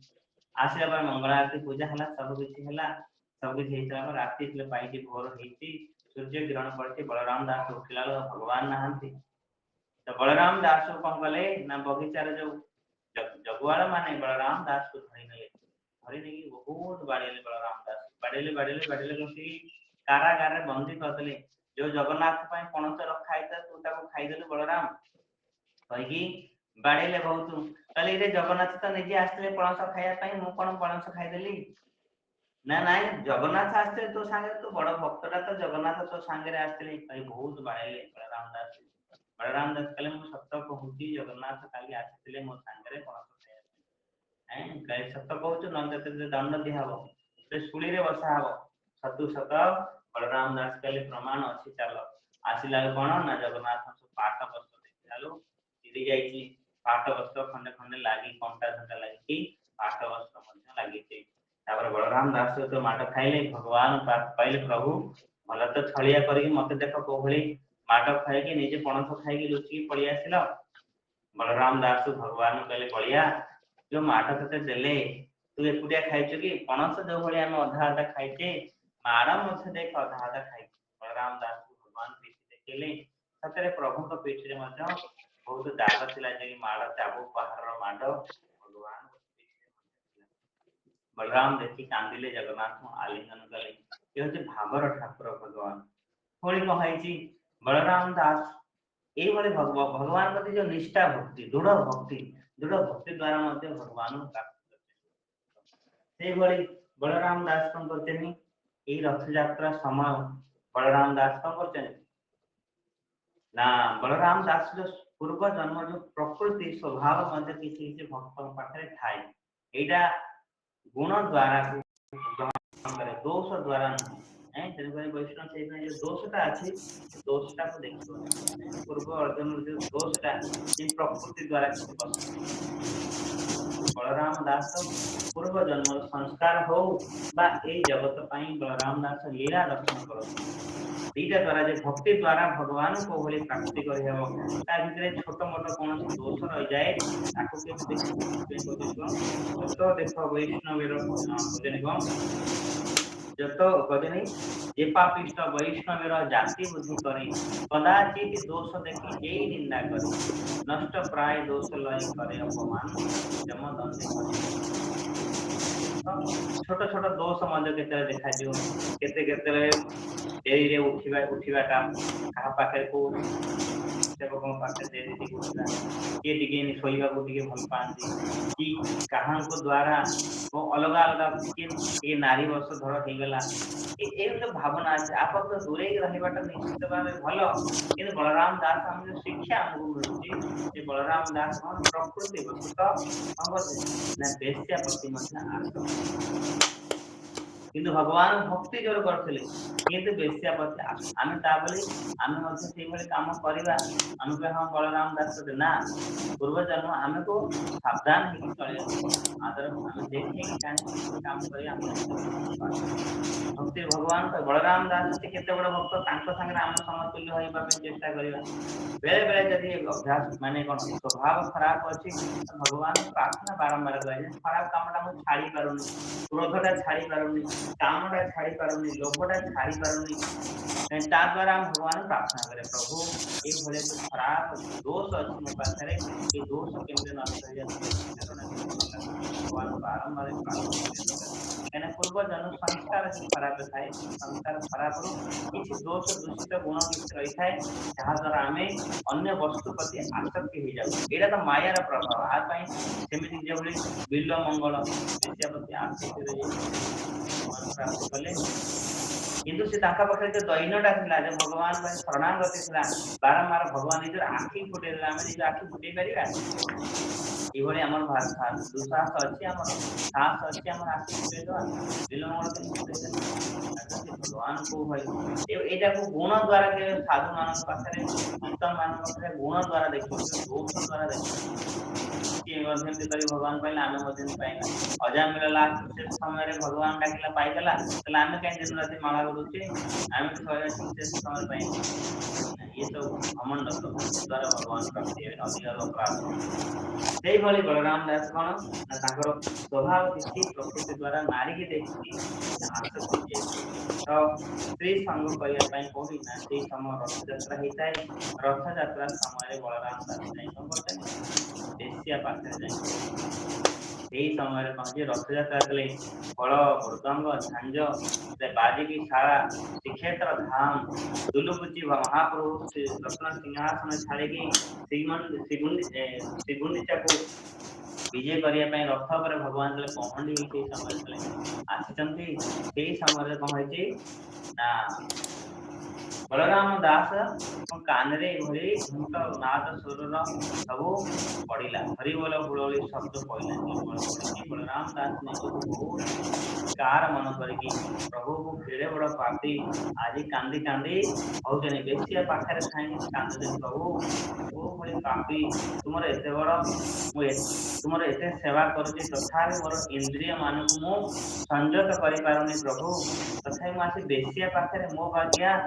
आसिला पर मंगल आरती पूजा हला सब किछि हला सब किछि हेतला पर राति पाई भोर हेती सूर्य ग्रहण पड़ती बलराम दास उठिला भगवान नहांती तो बलराम दास कौन कले ना बगीचार जो जगुआड़ माने बलराम दास को धरी नहीं बहुत बाड़ेले बलराम दास बाड़ेले कारागार रे बंदी करदेले जो जगन्नाथ पई पणस रखा हैता तू ताको खाइदेलु बलराम कहि बाड़ेले बहुत कहले रे जगन्नाथ तो निजे आस्ते पणस खाया पई मु कोन पणस खाइदेली ना ना जगन्नाथ आस्ते तो संगे तो बड़ भक्तटा तो जगन्नाथ तो संगे आस्ते कहि बहुत बाड़ेले बलराम दास कहले मु सत्य कहूची जगन्नाथ काली आस्ते मो संगे पणस खाया हैं कहि सत्य कहूछु न ते दंड दिया हबो ते सुली रे बसा हबो सतु सत बलराम दास कहले प्रमाण अछि चलो आसिला कोन ना जगन्नाथ पाट वस्त्र देखिलालो चिरी जाईची पाट वस्त्र खंडे खंडे लागी कंटा झंटा लागी पाट वस्त्र मध्य लागी तापर बलराम दास तो माट खाइले भगवान पाइले प्रभु भला तो छलिया करी मते देख कोभली माट खाई के निजे पणस खाई के लुचि पळि आसिला बलराम दास भगवान कहले बलिया जो माट तते देले तू एकुटिया खाइछु कि पणस जो भली हम अधा आधा खाइछे माड़ मध्य देख अधा आधा खाइ बलराम दास भगवान पीठी देखले सतरे प्रभु को पीठ रे मध्य बहुत दाग थिला जे माड़ चाबु पहाड़ माड़ भगवान बलराम देखी कांदिले जगन्नाथ आलिंगन कले ये होते भागर ठाकुर भगवान थोड़ी कहाइची बलराम दास ये वाले भगवान प्रति जो निष्ठा भक्ति दृढ़ भक्ति द्वारा मध्य भगवान प्राप्त करते से बलराम दास कौन करते এই রথযাত্রা সময় বলরাম দাস কম করছেন না বলরাম দাস जो पूर्व जन्म जो प्रकृति स्वभाव मध्य किसी किसी भक्त पाखे थाए एटा गुण द्वारा ग्रहण करे दोष द्वारा नहीं तेणुक वैष्णव से जो दोषटा अच्छी दोषटा को देखिए पूर्व अर्जुन जो दोषटा प्रकृति द्वारा किसी बलराम दास पूर्व जन्म संस्कार हो जगत बलराम दास लीला दर्शन कर दीटा द्वारा जो भक्ति द्वारा भगवान को भली प्राप्ति कर छोट मोट कौन दोष रही जाए तो देख वैष्णव भजन जत भजनी जे पापिष्ट वैष्णव जाति बुद्धि करी कदाचित दोष देखी जे निंदा करी नष्ट प्राय दोष लय करे अपमान जम दंडे छोट छोट दोष केते देखा केते डेरी उठा क्या पाखे को सेवकों पाखे डेरी उठा किए शोवा को भल पाती कि क्या द्वारा वो अलग अलग किए नारी वर्ष धर हो गला ये भावना अच्छे आप दूरे रहा निश्चित भाव भल कि बलराम दास आम जो शिक्षा आमको मिलूँ बलराम दास कौन प्रकृति ना बेश्यापति किंतु भगवान भक्ति जोर करते किंतु बेश्यापति आम आम काम करवा आम हाँ बलराम दास ना पूर्व जन्म आम को सावधान हो चल आदर आम देखे काम कर भक्ति भगवान बलराम दास केते बड़ भक्त सागर आम समतुल्य होगा चेष्टा करवा बेले बेले जदि अभ्यास माने कौन स्वभाव खराब अच्छी भगवान प्रार्थना बारंबार करें खराब कामटा मुझे छाड़ी पारुनी क्रोधटा छाड़ी पारुनी कामटा छाड़ी पारुनी लोभटा छाड़ी पारुनी द्वारा हम भगवान प्रार्थना करें प्रभु ये भले जो खराब दोष अच्छी मो पाखे ये दोष केमती नष्ट भगवान बारंबार प्रार्थना करें पूर्व जन्म संस्कार खराब थाए संस्कार खराब किसी दोष दूषित गुण किसी रही है जहाद्वारा आम अन्य वस्तु प्रति आसक्ति हो जाए यहाँ तो मायार प्रभाव आमती जो बिल मंगल बेश्यापति आसक्ति रही प्राप्त कले किंतु से पाखे जो दैन्यटा था जो भगवान शरणागति था बारंबार भगवान निजर आखि फुटे आम निज आखि फुटे पार ये आम दुसाहस अच्छी आम साहस अच्छी आम आखि फुटेदवा विलम्ब भगवान को यहाँ को गुण द्वारा के साधु मान पाखे संत मान गुण द्वारा देखिए दोष द्वारा देखिए भगवान पाइला आम पाइला अजा मिलला से समय भगवान डाकिला पाईगला आम कहीं दिन रात माला करुचे आम तो समय पाई ये सब घमंड द्वारा भगवान प्राप्ति अधिकार अपराध से बलराम दास कौन स्वभाव किसी प्रकृति द्वारा नारी की देखी आसक्ति तो स्त्री संग करने कौटी ना से समय रथयात्रा होता है रथयात्रा समय बलराम दास नहीं करते बेश्या पाखे जाए समय कौन रथयात्रा कले फल मृदंग झांझ बाजिकी शाला श्रीक्षेत्र धाम दुलुकुची महाप्रभु रत्न सिंहासन छाड़ी श्रीगुंडीचा को विजय करने रथ पर भगवान पहंडी समय आसी समय कौन ना बलराम दास कान घुंट नाद सुर सब पड़ा हरिबोल हुड़ी शब्द पड़ा बलराम दास निजक बहुत कार मन कर प्रभु को केड़े बड़ पापी आज कांदी कांदी होने बेसिया पाखे कांदी प्रभु वो भाई पापी तुम एत बड़ तुम एत सेवा करुच्ची तथा मोर इंद्रिय मान को मु संयत कर प्रभु तथा मुझे बेसिया पाखे मो भाग्या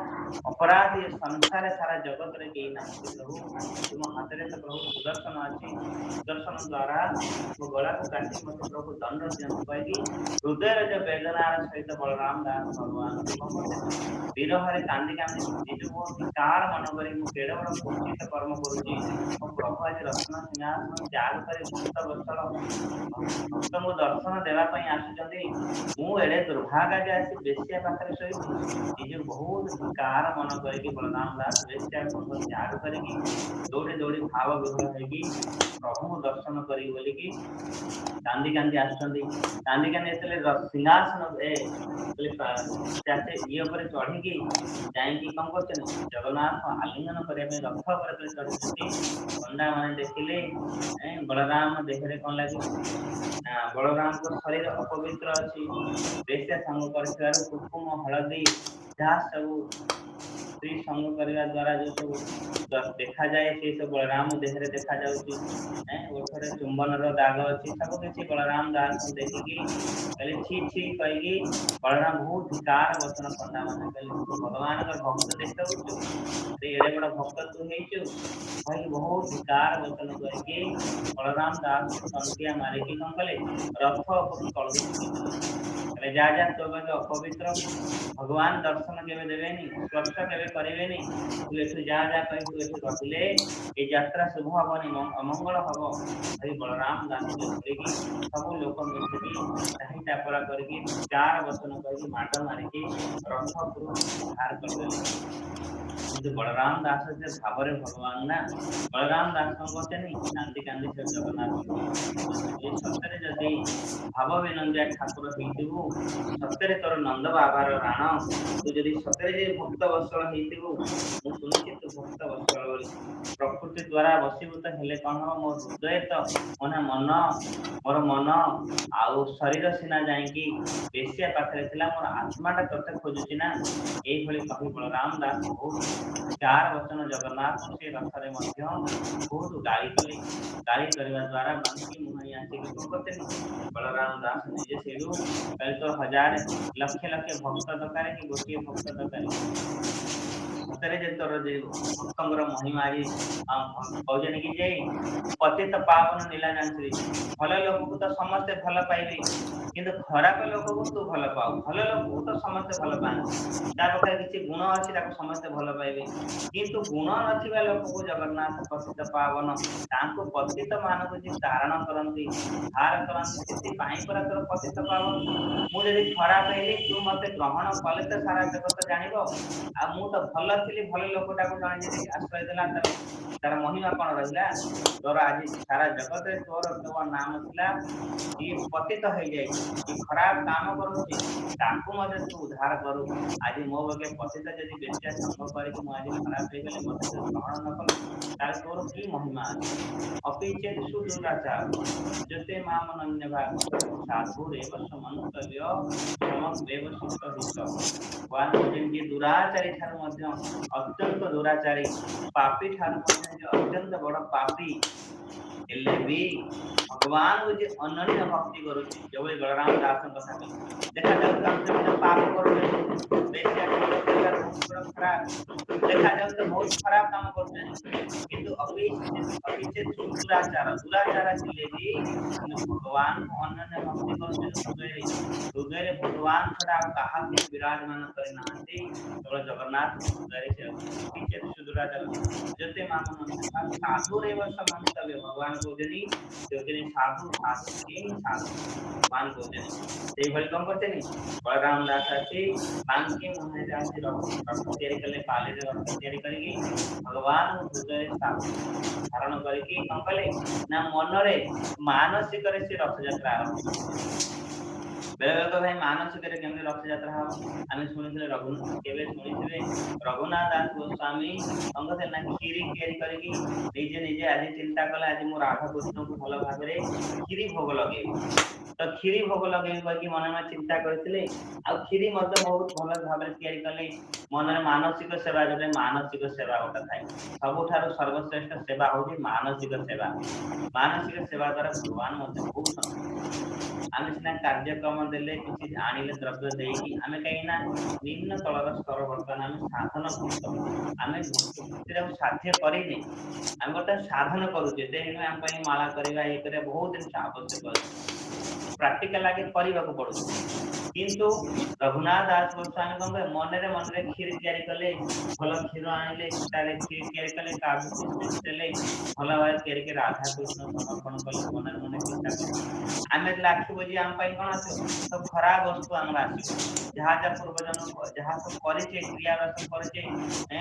अपराध ये संसार सारा जगत रे कई ना प्रभु तुम हाथ में तो प्रभु सुदर्शन अच्छी सुदर्शन द्वारा मो गला को काटी मत प्रभु दंड दियंतु कही हृदय जो वेदना सहित बलराम दास भगवान विरह कांदी कांदी निज मो कार मन कर केड़े बड़ कुचित कर्म करुच्ची मो प्रभु आज रत्न सिंहासन त्याग कर भक्त वत्सल भक्त को दर्शन देवाई आसुँच मुझे दुर्भाग्य आसी बेसिया पाखे शोबी निज बहुत कार मन करके बलराम दास वेश्या संग त्याग करके दौड़ी दौड़ी भाव विभोर होगी प्रभु को दर्शन करी बोली कि कांदी कांदी आसुचंदी कांदी कांदी एतले सिंहासन ये ऊपर चढ़ी ଯାଇକି କଣ କରୁଛନ୍ତି ଜଗନ୍ନାଥ ଆଲିଙ୍ଗନ କରିବା ପାଇଁ ରଥ ଉପରେ ଚଢିଛନ୍ତି ପଣ୍ଡା ମାନେ ଦେଖିଲେ ବଳରାମ ଦେହରେ କଣ ଲାଗିଛି ନା ବଳରାମଙ୍କ ଶରୀର ଅପବିତ୍ର ଅଛି ବେଶ୍ୟା ସଙ୍ଗ କରିଥିବାରୁ କୁକୁମ ହଳଦୀ ଯାହା ସବୁ ସ୍ତ୍ରୀ ସଙ୍ଗ କରିବା ଦ୍ୱାରା ଯୋଉ ସବୁ ଦେଖାଯାଏ ସେ ସବୁ ବଳରାମ ଦେହରେ ଦେଖାଯାଉଛି ଓଠରେ ଚୁମ୍ବନର ଦାଗ ଅଛି ସବୁ କିଛି ବଳରାମ ଦାସଙ୍କୁ ଦେଖିକି କହିଲେ ଛି ଛି କହିକି ବଳରାମ ବହୁତ ଧିକାର ବଚନ ପଣ୍ଡା ମାନେ କହିଲେ ତୁ ଭଗବାନଙ୍କର ଭକ୍ତ ଦେଖାଉଛୁ ଏଡେ ବଡ ଭକ୍ତ ତୁ ହେଇଛୁ କହିକି ବହୁତ ଧିକାର ବଚନ କରିକି ବଳରାମ ଦାସଙ୍କୁ ତଣ୍ଟିଆ ମାରିକି କଣ କଲେ ରଥ ଉପରୁ ତଳକୁ ପକେଇଦେଲେ କହିଲେ ଯା ଯା ତୋ ପାଇଁ ଅପବିତ୍ର ଭଗବାନ ଦର୍ଶନ କେବେ ଦେବେନି ସ୍ପର୍ଶ କେବେ କରିବେନି ତୁ ଏଠୁ ଯା ଯା କହି ତୁ ଏଠୁ ରହିଲେ এই ଯାତ୍ରା ଶୁଭ ହବନି ଅମଙ୍ଗଳ ହବ ଭାଇ ବଳରାମ ଦାସଙ୍କୁ ଧରିକି ସବୁ ଲୋକ ମିଶିକି ଚାହିଁ ଚାପରା କରିକି ଚାର ବଚନ କରିକି ମାଡ ମାରିକି ରଥ ଉପରୁ ବାହାର କରିଦେଲେ କିନ୍ତୁ ବଳରାମ ଦାସ ଯେ ଭାବରେ ଭଗବାନ ନା ବଳରାମ ଦାସ କଣ କରୁଛନ୍ତି କାନ୍ଦି କାନ୍ଦି ସେ ଜଗନ୍ନାଥଙ୍କୁ କହୁଛନ୍ତି ଏ ସତରେ ଯଦି ଭାବ ବିନନ୍ଦିଆ ଠାକୁର ହେଇଥିବୁ ସତରେ ତୋର ନନ୍ଦ ବାବାର ରାଣ ତୁ ଯଦି ସତରେ ଯେ ଭକ୍ତ ବତ୍ସଳ ହେଇଥିବୁ ମୁଁ ଶୁଣିଛି ତୁ ଭକ୍ତ ବତ୍ସଳ ବୋଲି ପ୍ରକୃତି ଦ୍ଵାରା ବଶୀଭୂତ ହେଲେ କଣ ହବ ମୋ ହୃଦୟ ତ ମୋର ମନ ଆଉ ଶରୀର ସିନା ଯାଇକି ବେଶ୍ୟା ପାଖରେ ଥିଲା ମୋର ଆତ୍ମାଟା ତତେ ଖୋଜୁଛି ନା ଏଇଭଳି କହି ବଳରାମ ଦାସ ବହୁତ ଚାର ବଚନ ଜଗନ୍ନାଥ ସେ ରଥରେ ମଧ୍ୟ ବହୁତ ଗାଳି କଲେ ଗାଳି କରିବା ଦ୍ୱାରା ବାଙ୍କି ମୁହାଣୀ ଆସିକି କଣ କରୁଛନ୍ତି ବଳରାମ ଦାସ ନିଜେ ସେଇଠୁ କହିଲେ ତ ହଜାର ଲକ୍ଷ ଲକ୍ଷ ଭକ୍ତ ଦରକାର କି ଗୋଟିଏ ଭକ୍ତ ଦରକାର ସତରେ ଯେ ତୋର ଯେ ଭକ୍ତଙ୍କର ମହିମା ଆଜି କହୁଛନ୍ତି କି ଯେ ପତିତ ପାବନ ନୀଲା ଜାଣିଥିଲି ଭଲ ଲୋକକୁ ତ ସମସ୍ତେ ଭଲ ପାଇବେ କିନ୍ତୁ ଖରାପ ଲୋକକୁ ତୁ ଭଲ ପାଉ ଭଲ ଲୋକକୁ ତ ସମସ୍ତେ ଭଲ ପାଆନ୍ତି ତା ପାଖରେ କିଛି ଗୁଣ ଅଛି ତାକୁ ସମସ୍ତେ ଭଲ ପାଇବେ କିନ୍ତୁ ଗୁଣ ନଥିବା ଲୋକକୁ ଜଗନ୍ନାଥ ପତିତ ପାବନ ତାଙ୍କୁ ପତିତ ମାନଙ୍କୁ ଯିଏ ତାରଣ କରନ୍ତି ଧାର କରନ୍ତି ସେଥିପାଇଁ ପରା ତୋର ପତିତ ପାବନ ମୁଁ ଯଦି ଖରାପ ହେଲି ତୁ ମତେ ଗ୍ରହଣ କଲେ ତ ସାରା ଜଗତ ଜାଣିବ ଆଉ ମୁଁ ତ ଭଲ ଥିଲି ଭଲ ଲୋକଟାକୁ ଜଣେ ଯଦି ଆଶ୍ରୟ ଦେଲା ତାର ମହିମା କଣ ରହିଲା ତୋର ଆଜି ସାରା ଜଗତରେ ତୋର କେବଳ ନାମ ଥିଲା ଯିଏ ପତିତ ହେଇଯାଇଛି ଯିଏ ଖରାପ କାମ କରୁଛି ତାକୁ ମଧ୍ୟ ତୁ ଉଦ୍ଧାର କରୁ ଆଜି ମୋ ବଗେ ପତିତ ଯଦି ବେଶ୍ୟା ସଙ୍ଗ କରିକି ମୁଁ ଆଜି ଖରାପ ହେଇଗଲେ ମତେ ତୁ ଗ୍ରହଣ ନ କଲୁ ତାହେଲେ ତୋର କି ମହିମା ଅଛି ଅପିଚେତ ସୁଦୁରାଚାର ଯେତେ ମାମ ଅନନ୍ୟ ଭାଗ ସାଧୁ ରେବ ସମନ୍ତବ୍ୟ ସମଗ୍ରେବ ଶିଷ୍ଟ ହିତ ଯିଏ ଦୁରାଚାରୀ ଠାରୁ ମଧ୍ୟ ଅତ୍ୟନ୍ତ ଦୁରାଚାରୀ ପାପୀ ଠାରୁ ମଧ୍ୟ ଅତ୍ୟନ୍ତ ବଡ ପାପୀ ହେଲେ ବି ଭଗବାନଙ୍କୁ ଯେ ଅନନ୍ୟ ଭକ୍ତି କରୁଛି ଯୋଉଭଳି ବଳରାମ ଦାସଙ୍କ କଥା କହିଲେ ଦେଖାଯାଉ ତାଙ୍କୁ ପାପ କରୁଛନ୍ତି ବେଶ୍ୟା ସଙ୍ଗ କରିବା ବହୁତ ବଡ ଖରାପ ଦେଖାଯାଉ ତ ବହୁତ ଖରାପ କାମ କରୁଛନ୍ତି କିନ୍ତୁ ଅପିଚେତ ସୁଦୁରାଚାର ଦୁରାଚାର ଥିଲେ ବି କିନ୍ତୁ ଭଗବାନଙ୍କୁ ଅନନ୍ୟ ଭକ୍ତି କରୁଛନ୍ତି ହୃଦୟରେ ଭଗବାନ ଛଡା ଆଉ କାହାକୁ ବିରାଜମାନ କରିନାହାନ୍ତି କେବଳ ଜଗନ୍ନାଥଙ୍କ ହୃଦୟରେ ସେ ଅଛନ୍ତି ଅପିଚେତ ସୁଦୁରାଚାର ଯେତେ ମାମ ସାଧୁରେ ବର୍ଷ ମନ୍ତବ୍ୟ ଭଗବାନ କହୁଛନ୍ତି ସେ ସାଧୁ ସାଧୁ ସିଏ ହିଁ ସାଧୁ ଭଗବାନ କହୁଛନ୍ତି ସେଇଭଳି କଣ କରୁଛନ୍ତି ବଳରାମ ଦାସ ଆସି ବାଙ୍କି ମୁହାଣୀରେ ଆସି ରଥ ତିଆରି କଲେ ବାଲିରେ ରଥ ତିଆରି କରିକି ଭଗବାନଙ୍କୁ ହୃଦୟରେ ଧାରଣ କରିକି କଣ କଲେ ନା ମନରେ ମାନସିକରେ ସେ ରଥଯାତ୍ରା ଆରମ୍ଭ କରିଥିଲେ ବେଳେ ବେଳେ ତ ଭାଇ ମାନସିକରେ କେମିତି ରଥଯାତ୍ରା ହବ ଆମେ ଶୁଣିଥିଲେ କେବେ ଶୁଣିଥିବେ ରଘୁନାଥ ଦାସ ଗୋସ୍ୱାମୀ କଣ କରିଥିଲେ ନା କ୍ଷୀରି ତିଆରି କରିକି ନିଜେ ନିଜେ ଆଜି ଚିନ୍ତା କଲେ ଆଜି ମୁଁ ରାଧାକୃଷ୍ଣଙ୍କୁ ଭଲ ଭାବରେ କ୍ଷୀରି ଭୋଗ ଲଗେଇବି ତ କ୍ଷୀରି ଭୋଗ ଲଗେଇବି କହିକି ମନେ ମନେ ଚିନ୍ତା କରିଥିଲେ ଆଉ କ୍ଷୀରି ମଧ୍ୟ ବହୁତ ଭଲ ଭାବରେ ତିଆରି କଲେ ମନରେ ମାନସିକ ସେବା ଯୋଉଟା ମାନସିକ ସେବା ଗୋଟେ ଥାଏ ସବୁଠାରୁ ସର୍ବଶ୍ରେଷ୍ଠ ସେବା ହଉଛି ମାନସିକ ସେବା ମାନସିକ ସେବା ଦ୍ୱାରା ଭଗବାନ ମଧ୍ୟ ବହୁତ ସନ୍ତୁଷ୍ଟ ଆମେ ସିନା କାର୍ଯ୍ୟକ୍ରମ ଦେଲେ କିଛି ଆଣିଲେ ଦ୍ରବ୍ୟ ଦେଇକି ଆମେ କାହିଁକି ନା ନିମ୍ନ ତଳର ସ୍ତର ବର୍ତ୍ତମାନ ଆମେ ସାଧନ ଭକ୍ତ ଆମେ ଭକ୍ତିରେ ସାଧ୍ୟ କରିନେ ଆମେ ବର୍ତ୍ତମାନ ସାଧନ କରୁଛେ ତେଣୁ ଆମ ପାଇଁ ମାଳା କରିବା ଇଏ କରିବା ବହୁତ ଜିନିଷ ଆବଶ୍ୟକ ଅଛି ପ୍ରାକ୍ଟିକାଲ ଆଗେ କରିବାକୁ ପଡୁଛି किंतु रघुनाथ दास गोस्वामी कौन कहे मनरे मनरे खीर तैयारी कले भल क्षीर आनिले तारे खीर तैयारी कले काजू किशमिश देले भल भाव तैयारी के राधा कृष्ण समर्पण कले मनरे मन चिंता करले आमे आखि बुझी आम पाई कौन आसो सब खराब वस्तु आमर आसो जहाँ जहाँ पूर्वजन जहाँ सब करे क्रिया सब करे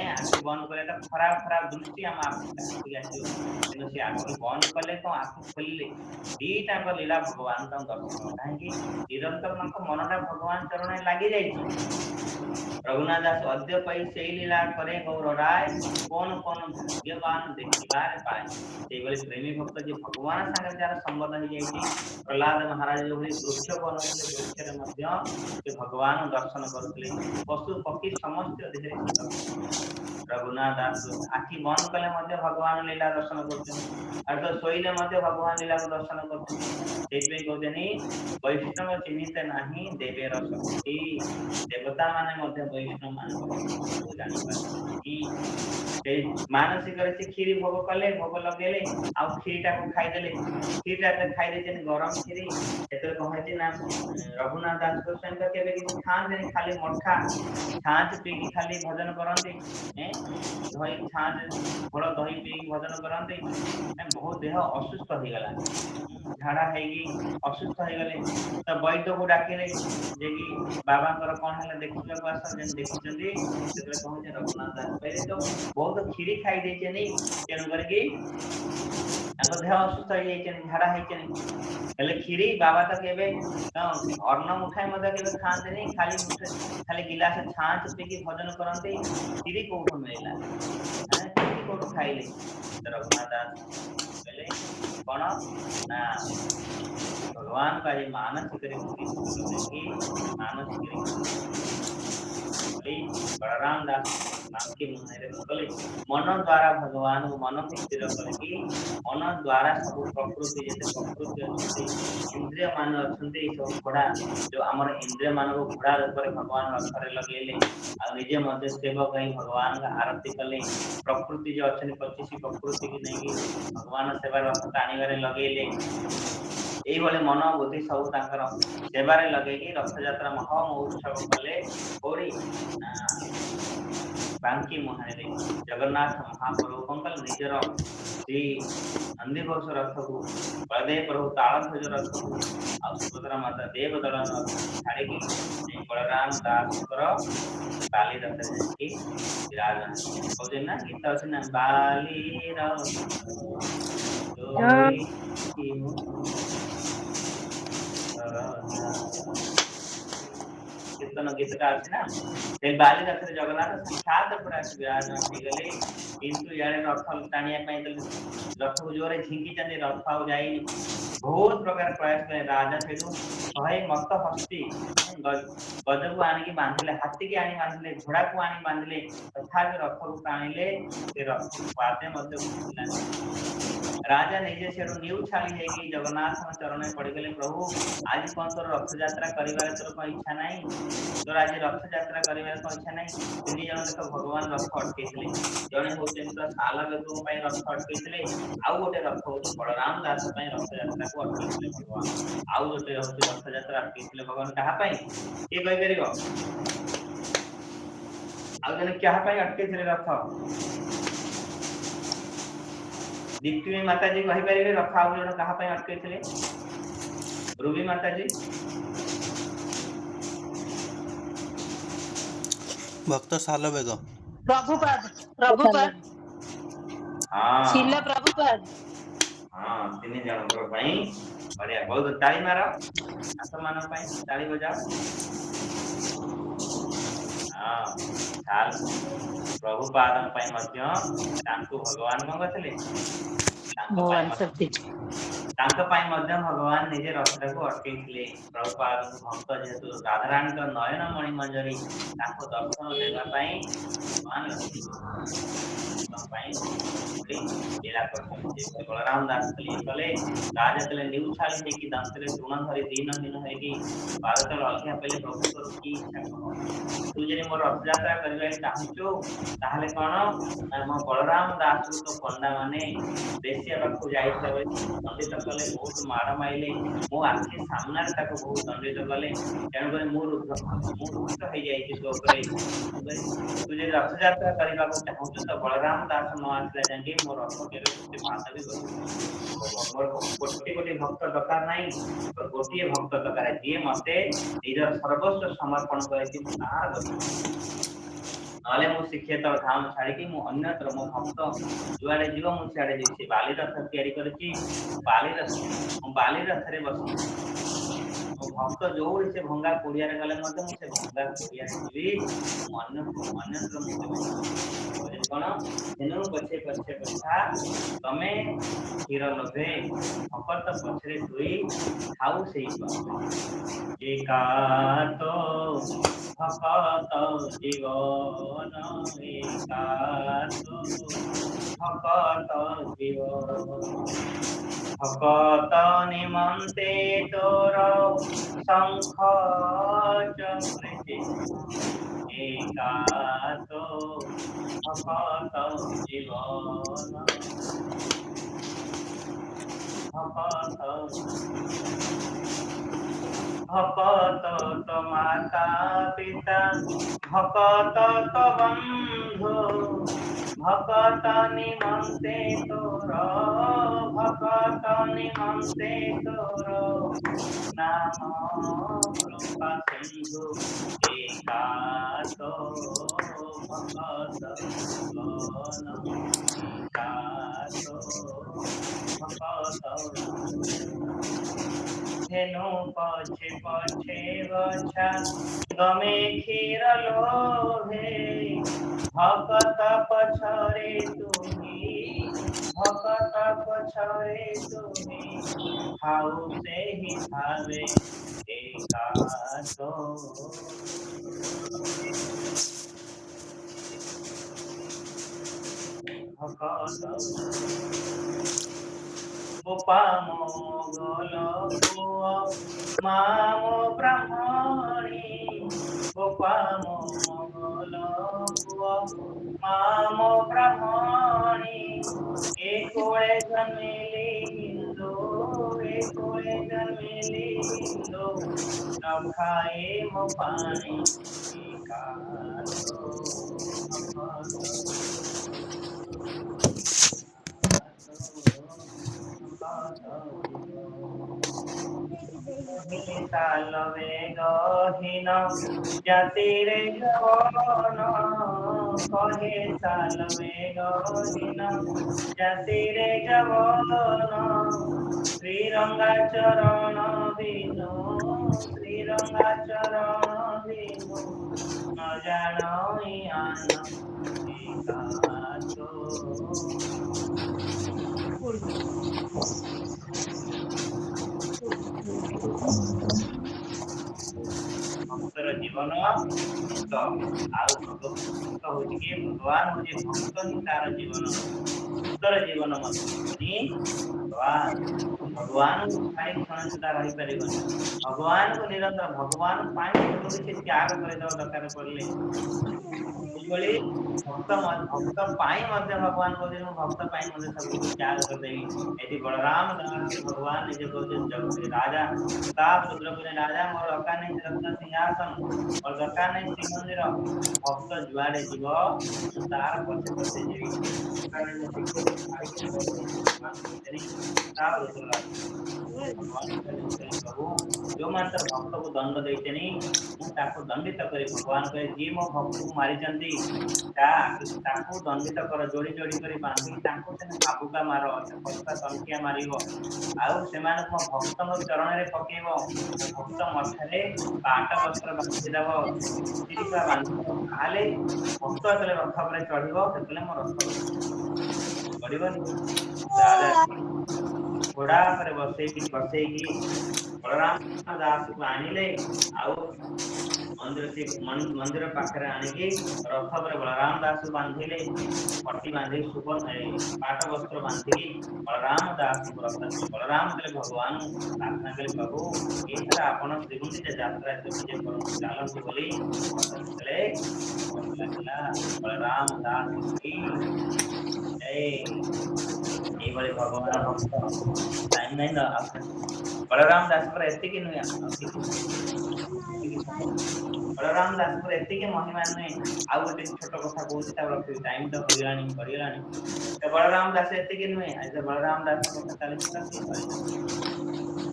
आखि बंद करे तो खराब खराब दृष्टि आम आखि आसो कि से आखि बंद कले तो आखि खोलिले दीटा लीला भगवान का दर्शन कहीं निरंतर मनटा भगवान चरण लगी जाइए रघुनाथ दास अद्य पई से लीला करे गौर राय कौन कौन भाग्यवान देखिबार पाए से प्रेमी भक्त जो भगवान सागर जार संबंध हो जाइए प्रहलाद महाराज जो वृक्ष बनौले वृक्ष से भगवान दर्शन करुले पशु पक्षी समस्त देह से दर्शन रघुनाथ दास आखि बंद कले भगवान लीला दर्शन कर शोले भगवान लीला को दर्शन कर वैष्णव चिन्हित नहीं देवेर शक्ति देवता माने वैष्णव मान मानसिक से खीरी भोग कले भोग लगे आ खीरीटा को खाईदे खीरीटा खाईदे गरम खीरी से कहे ना रघुनाथ दास गोस्वामी तो केवे किसी खाते खाली मठा छाँच पी खाली भजन करते दही छाँच फल दही पी भजन करते बहुत देह असुस्थ हो गला झाड़ा है असुस्थ हो गले तो वैद्य को डाकिले जे कि बाबा कौन है देखा आस देखुं कहते रघुनाथ दास पहले तो बहुत खीरी खाई देते नहीं तेणुकर देह असुस्थ हो जाए झाड़ा है खीरी बाबा तो केवे अन्न मुठाई के खाते नहीं खाली खाली गिलास छाँच पी भजन करते खीरी कौट मिलला खीरी कौट खाइले रघुनाथ दास कहले कौन ना भगवान का ये मानसिक बलराम दास के मुहरे मन द्वारा भगवान को मन को स्थिर करके मन द्वारा सब प्रकृति जैसे प्रकृति अच्छे इंद्रिय मान अच्छे सब घोड़ा जो आम इंद्रिय मान को घोड़ा रूप भगवान रथरे लगे निजे सेवक ही भगवान का आरती कले प्रकृति जो अच्छे 25 प्रकृति की नहीं भगवान सेवा रथ टाणिबारे लगे ये मन बुद्धि सब सेवारे लगे रथ यात्रा महा महोत्सव कले कोरी बांकी मुहाने जगन्नाथ महाप्रभु कंकल निजर श्री नंदीघोष रथ को बलदेव प्रभु तालध्वज रथ को आ सुभद्रा माता देव दलन छाड़ी बलराम दास बाली रथ जाकि विराजमान कहते ना गीत अच्छे ना बाली कीर्तन गीतटा अच्छे ना बाली रथ जगन्नाथ साक्षात पूरा विराजमान हो गले किंतु यार रथ टाणिया रथ को जोरे झिंकी रथ आउ जाए बहुत प्रकार प्रयास करे राजा से शहे मत हस्ती गज को आनिक बांधिले हाथी की आनी बांधिले घोड़ा को आनी बांधिले तथा रथ को टाणिले रथ पादे राजा निजे से न्यू छाली है जगन्नाथ चरण पड़गले प्रभु आज कौन तोर रथ यात्रा कर तोर इच्छा ना तोर आज रथ यात्रा कर इच्छा ना 3 जन देख भगवान रथ अटकई जड़े हूँ तो साल रथ अटकई आउ गोटे रथ हूँ बलराम दास रथ यात्रा को अटकई भगवान आउ गोटे हूँ रथ यात्रा अटकई भगवान क्या ये कहीपर आउ जन क्या अटकई रथ दीप्ति माता जी कहीपर रथ आउ जन क्या अटकई रूबी माता जी भक्त साल बेग प्रभुपाद प्रभुपाद शिला प्रभुपाद हाँ 3 जन बढ़िया बहुत ताली मार आस मान ताली बजाओ हाँ प्रभुपाद भगवान कौन करते भगवान निजे रथ को अटकई प्रभुपाद भक्त जेहेतु राधाराणी नयन मणिमंजरी दर्शन देवाई भगवान लीला करते बलराम दास कले कले राजा कले न्यू छाली कि दांतरे तृण धरी दिन दिन है कि भारत आज्ञा पहले प्रभु कर की इच्छा कह तू जे मोर रथयात्रा करबा चाहूचु ताहले कोन मो बलराम दास तो पंडा माने देशिया पाखु जाइतले दंडित कले बहुत माड़ माइले मो आखि सामने ताको बहुत दंडित कले तेणु कर मो रुद्ध हो जाइए तो तू जे रथयात्रा करने को चाहूचु तो बलराम दास न आसला जाके मो रथ केबे गोटे पाद भी बस मोर गोटे गोटे भक्त दरकार नहीं गोटे भक्त दरकार जी मते निजर सर्वस्व समर्पण करे तार नले मु श्रीक्षेत्र धाम छाड़ी मु अन्यत्र मो भक्त जुआड़े जीव मु सियाड़े जी से बाली रथ तैयारी करछि बाली रथ रे बसी मो भक्त जोड़ी से भंगा कोड़िया रे गले मते मु से भंगा कोड़िया रे जीवी मु अन्यत्र मु केबे कोन तेनु पछे पछे पछा तमे क्षीर लोभे भक्त पछरे दुई खाऊ सेई पावे एकातो भक्त जीवन एकातो भक्त जीवन भक्त निमन्ते तोर शंख चक्रे एकातो भक्त जीवन भक्त तो माता पिता भक्त तो बंधु भक्त निमन्ते तोर भक्त निमन्ते तोर नाम कृपा सिंधु एकातो भक्त एकातो धेनु पछे पछे बछा गमे क्षीर लोभे भक्त पछरे तुम्ही खाऊ से ही भावे एकातो गोपामो गोलपुओ मामो ब्रह्मणी गोपामो गोलपुओ मामो ब्रह्मणी एकोळे जन्मेली हिंदू एकोळे जन्मेली हिंदू नखाए मो पाणी एकातो सालवे गहीन जातिरे जवन कहे सालवे गहीन जातिरे जवन श्रीरंगा चरण बिनु न जानो आन भक्तर जीवन भक्त आउ भक्त हूँ कि भगवान हूँ भक्त ही तार जीवन भक्तर जीवन भगवान भगवान छाई क्षण सुधा रही पार भगवान को निरंतर भगवान सब किसी त्याग करदेव दरकार पड़े भक्त भगवान कहते भक्त सब कुछ त्याग करदेवी ये बलराम दास भगवान निजे कहते राजा ता पुत्र को राजा मोर दरकार नहीं रत्न सिंहासन और दरकार नहीं श्रीमंदिर भक्त जुआड़े जीव तार पछे पछे जीवी प्रभु जो मात्र भक्त को दंड देते दंडित कर भगवान कहे जी मो भक्त को मारी दंडित कर जोड़ी जोड़ी कर बांधी हाबुका मार पछा तंकिया मार आउ से भक्त चरण में पकेब भक्त मठे पाट वस्त्र बांधिदेव बांधे भक्त जो रथ पर चढ़ से मो रथ चढ़ घोड़ा पर बसई बसई बलराम दास को आनिले मंदिर पाखे आनिकी रथ पर बलराम दास बांधिले पट्टी बांधी पाट वस्त्र बांधिकी बलराम दास को रथ बलराम कले भगवान प्रार्थना कले प्रभु एथर आपण श्रीगुंडीचा यात्रा विजय करंतु चलंतु बोली रथ चले लागला बलराम दास की जय ଏଇଭଳି ଭଗବାନ ଭକ୍ତ ଟାଇମ ନାହିଁ ତ ବଳରାମ ଦାସଙ୍କର ଏତିକି ନୁହେଁ ଆଉ ବଳରାମ ଦାସଙ୍କର ଏତିକି ମହିମା ନୁହେଁ ଆଉ ଗୋଟେ ଛୋଟ କଥା କହୁଛି ତାକୁ ରଖିବି ଟାଇମ ତ ସରିଗଲାଣି ବଳରାମ ଦାସ ଏତିକି ନୁହେଁ ଆଜି ବଳରାମ ଦାସଙ୍କ କଥା ଚାଲିଛି କିଏ ସରିଲା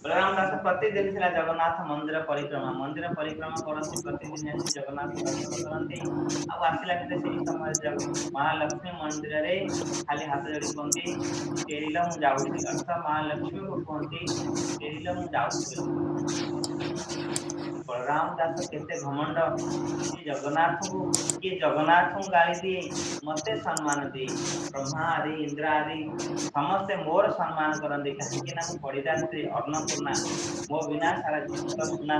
ବଳରାମ ଦାସ ପ୍ରତିଦିନ ଥିଲା ଜଗନ୍ନାଥ ମନ୍ଦିର ପରିକ୍ରମା କରନ୍ତି ପ୍ରତିଦିନ ଆସି ଜଗନ୍ନାଥ ଦର୍ଶନ କରନ୍ତି ଆଉ ଆସିଲା ଭିତରେ ସେଇ ସମୟରେ ମହାଲକ୍ଷ୍ମୀ ମନ୍ଦିରରେ ଖାଲି ହାତ ଯୋଡି କୁହନ୍ତି ତେରିଲ ମୁଁ ଯାଉଛି ଅର୍ଥ ମହାଲକ୍ଷ୍ମୀଙ୍କୁ କୁହନ୍ତି ତେରିଲ ମୁଁ ଯାଉଛି ବୋଲି ବଳରାମ ଦାସ କେତେ ଘମଣ୍ଡ ଜଗନ୍ନାଥଙ୍କୁ ଗାଳି ଦିଏ ମତେ ସମ୍ମାନ ଦିଏ ବ୍ରହ୍ମା ଆଦି ଇନ୍ଦ୍ର ଆଦି ସମସ୍ତେ ମୋର ସମ୍ମାନ କରନ୍ତି କାହିଁକି ନା ମୁଁ ପଡିଦାତ୍ରୀ ଅନ୍ନପୂର୍ଣ୍ଣା ମୋ ବିନା ସାରା ଜଗତ ସୁନା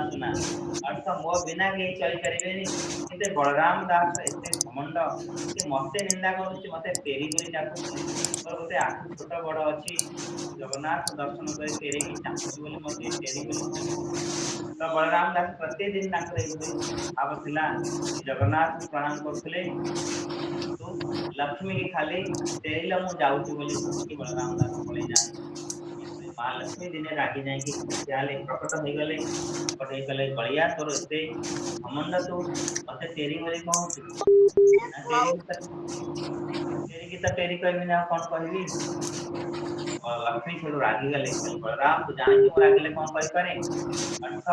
ଅର୍ଥ ମୋ ବିନା କେହି ଚଳିପାରିବେନି କିନ୍ତୁ ବଳରାମ ଦାସ ଏତେ ଘମଣ୍ଡ ସେ ମତେ ନିନ୍ଦା କରୁଛି ମତେ ତେରି ବୋଲି ଡାକୁଛି ମୋର ଗୋଟେ ଆଖି ଛୋଟ ବଡ ଅଛି ଜଗନ୍ନାଥ ଦର୍ଶନ କରି ତେରିକି ଚାହୁଁଛି ବୋଲି ମତେ ତେରି ବୋଲି ମତେ କହୁଛି ତ ବଳରାମ ଦାସ ପ୍ରତିଦିନ ତାଙ୍କର ଏଇଭଳି ଭାବ ଥିଲା ଜଗନ୍ନାଥ ପ୍ରଣାମ କରୁଥିଲେ କିନ୍ତୁ ଲକ୍ଷ୍ମୀ କି ଖାଲି ତେରିଲ ମୁଁ ଯାଉଛି ବୋଲି କହିକି ବଳରାମ ଦାସ ପଳେଇ ଯାଆନ୍ତି ମା ଲକ୍ଷ୍ମୀ ଦିନେ ରାଗି ଯାଇକି ଯାହେଲେ ପ୍ରକଟ ହେଇଗଲେ ବଳିଆ ତୋର ଏତେ ଘମଣ୍ଡ ତୁ ମତେ ତେରି ବୋଲି କହୁଛୁ ନା ତେରି କହିବି ନା କଣ କହିବି ଲକ୍ଷ୍ମୀ ସେଠୁ ରାଗିଗଲେ ବଳରାମ ତୁ ଜାଣିଛୁ ମୁଁ ରାଗିଲେ କଣ କରିପାରେ ଅର୍ଥ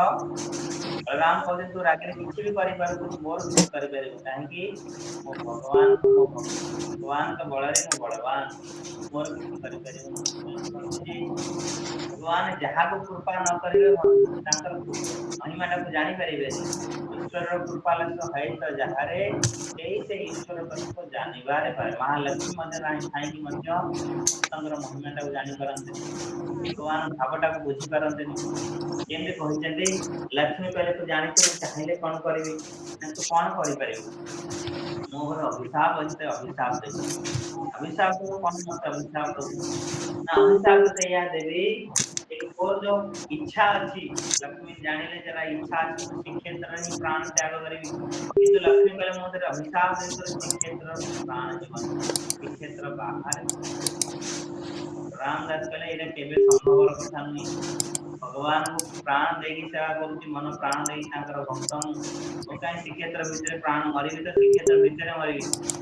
ବଳରାମ କହୁଛନ୍ତି ତୁ ରାଗିଲେ କିଛି ବି କରିପାରୁ କିନ୍ତୁ ମୋର କିଛି କରିପାରିବୁ କାହିଁକି ମୋ ଭଗବାନଙ୍କ ବଳରେ ମୁଁ ବଳବାନ ମୋର କିଛି କରିପାରିବୁନି ଯେ ଭଗବାନ ଯାହାକୁ କୃପା ନ କରିବେ ତାଙ୍କର ମହିମାଟାକୁ ଜାଣିପାରିବେନି ଈଶ୍ୱରର କୃପା ଲକ୍ଷ ହେଇତ ଯାହାରେ ସେ ଈଶ୍ୱର ତତ୍ଵ ଜାଣିବାରେ ପାରେ ମହାଲକ୍ଷ୍ମୀ ମଧ୍ୟ ଥାଇକି ମଧ୍ୟ ଭକ୍ତଙ୍କର ମହିମାଟାକୁ ଜାଣିପାରନ୍ତିନି ଭଗବାନ ଭାବଟାକୁ ବୁଝିପାରନ୍ତିନି ଯେମିତି କହିଛନ୍ତି ଲକ୍ଷ୍ମୀ କହିଲେ ତୁ ଜାଣିଛୁ ମୁଁ ଚାହିଁଲେ କଣ କରିବି ନା ତୁ କଣ କରିପାରିବୁ ମୋ ଘରେ ଅଭିଶାପ ଅଛି ଅଭିଶାପ ଦେବି ଅଭିଶାପ କଣ ମତେ ଅଭିଶାପ ଦବୁ ନା ଅଭିଶାପ ତତେ ଏଇଆ ଦେବି ତୋର ଯୋଉ ଇଚ୍ଛା ଅଛି ଲକ୍ଷ୍ମୀ ଜାଣିଲେ ଯାরা ଇଚ୍ଛା ଅଛି ମୁଁ ଶ୍ରୀକ୍ଷେତ୍ରରେ ହିଁ ପ୍ରାଣ ତ୍ୟାଗ କରିବି କିନ୍ତୁ ଲକ୍ଷ୍ମୀ କହିଲେ ମୁଁ ତତେ ଅଭିଶାପ ଦେବି ତୋର ଶ୍ରୀକ୍ଷେତ୍ର ପ୍ରାଣ ଜୀବନ ଶ୍ରୀକ୍ଷେତ୍ର ବାହାରେ ରାମଦାସ କହିଲେ ଏଇଟା କେବେ ସମ୍ଭବର କଥା ନୁହେଁ ଭଗବାନଙ୍କୁ ପ୍ରାଣ ଦେଇକି ସେବା କରୁଛି ମନ ପ୍ରାଣ ଦେଇକି ତାଙ୍କର ଭକ୍ତ ମୁଁ କାହିଁ ଶ୍ରୀକ୍ଷେତ୍ର ଭିତରେ ପ୍ରାଣ ମରିବି ତ ଶ୍ରୀକ୍ଷେତ୍ର ଭିତରେ ମରିବି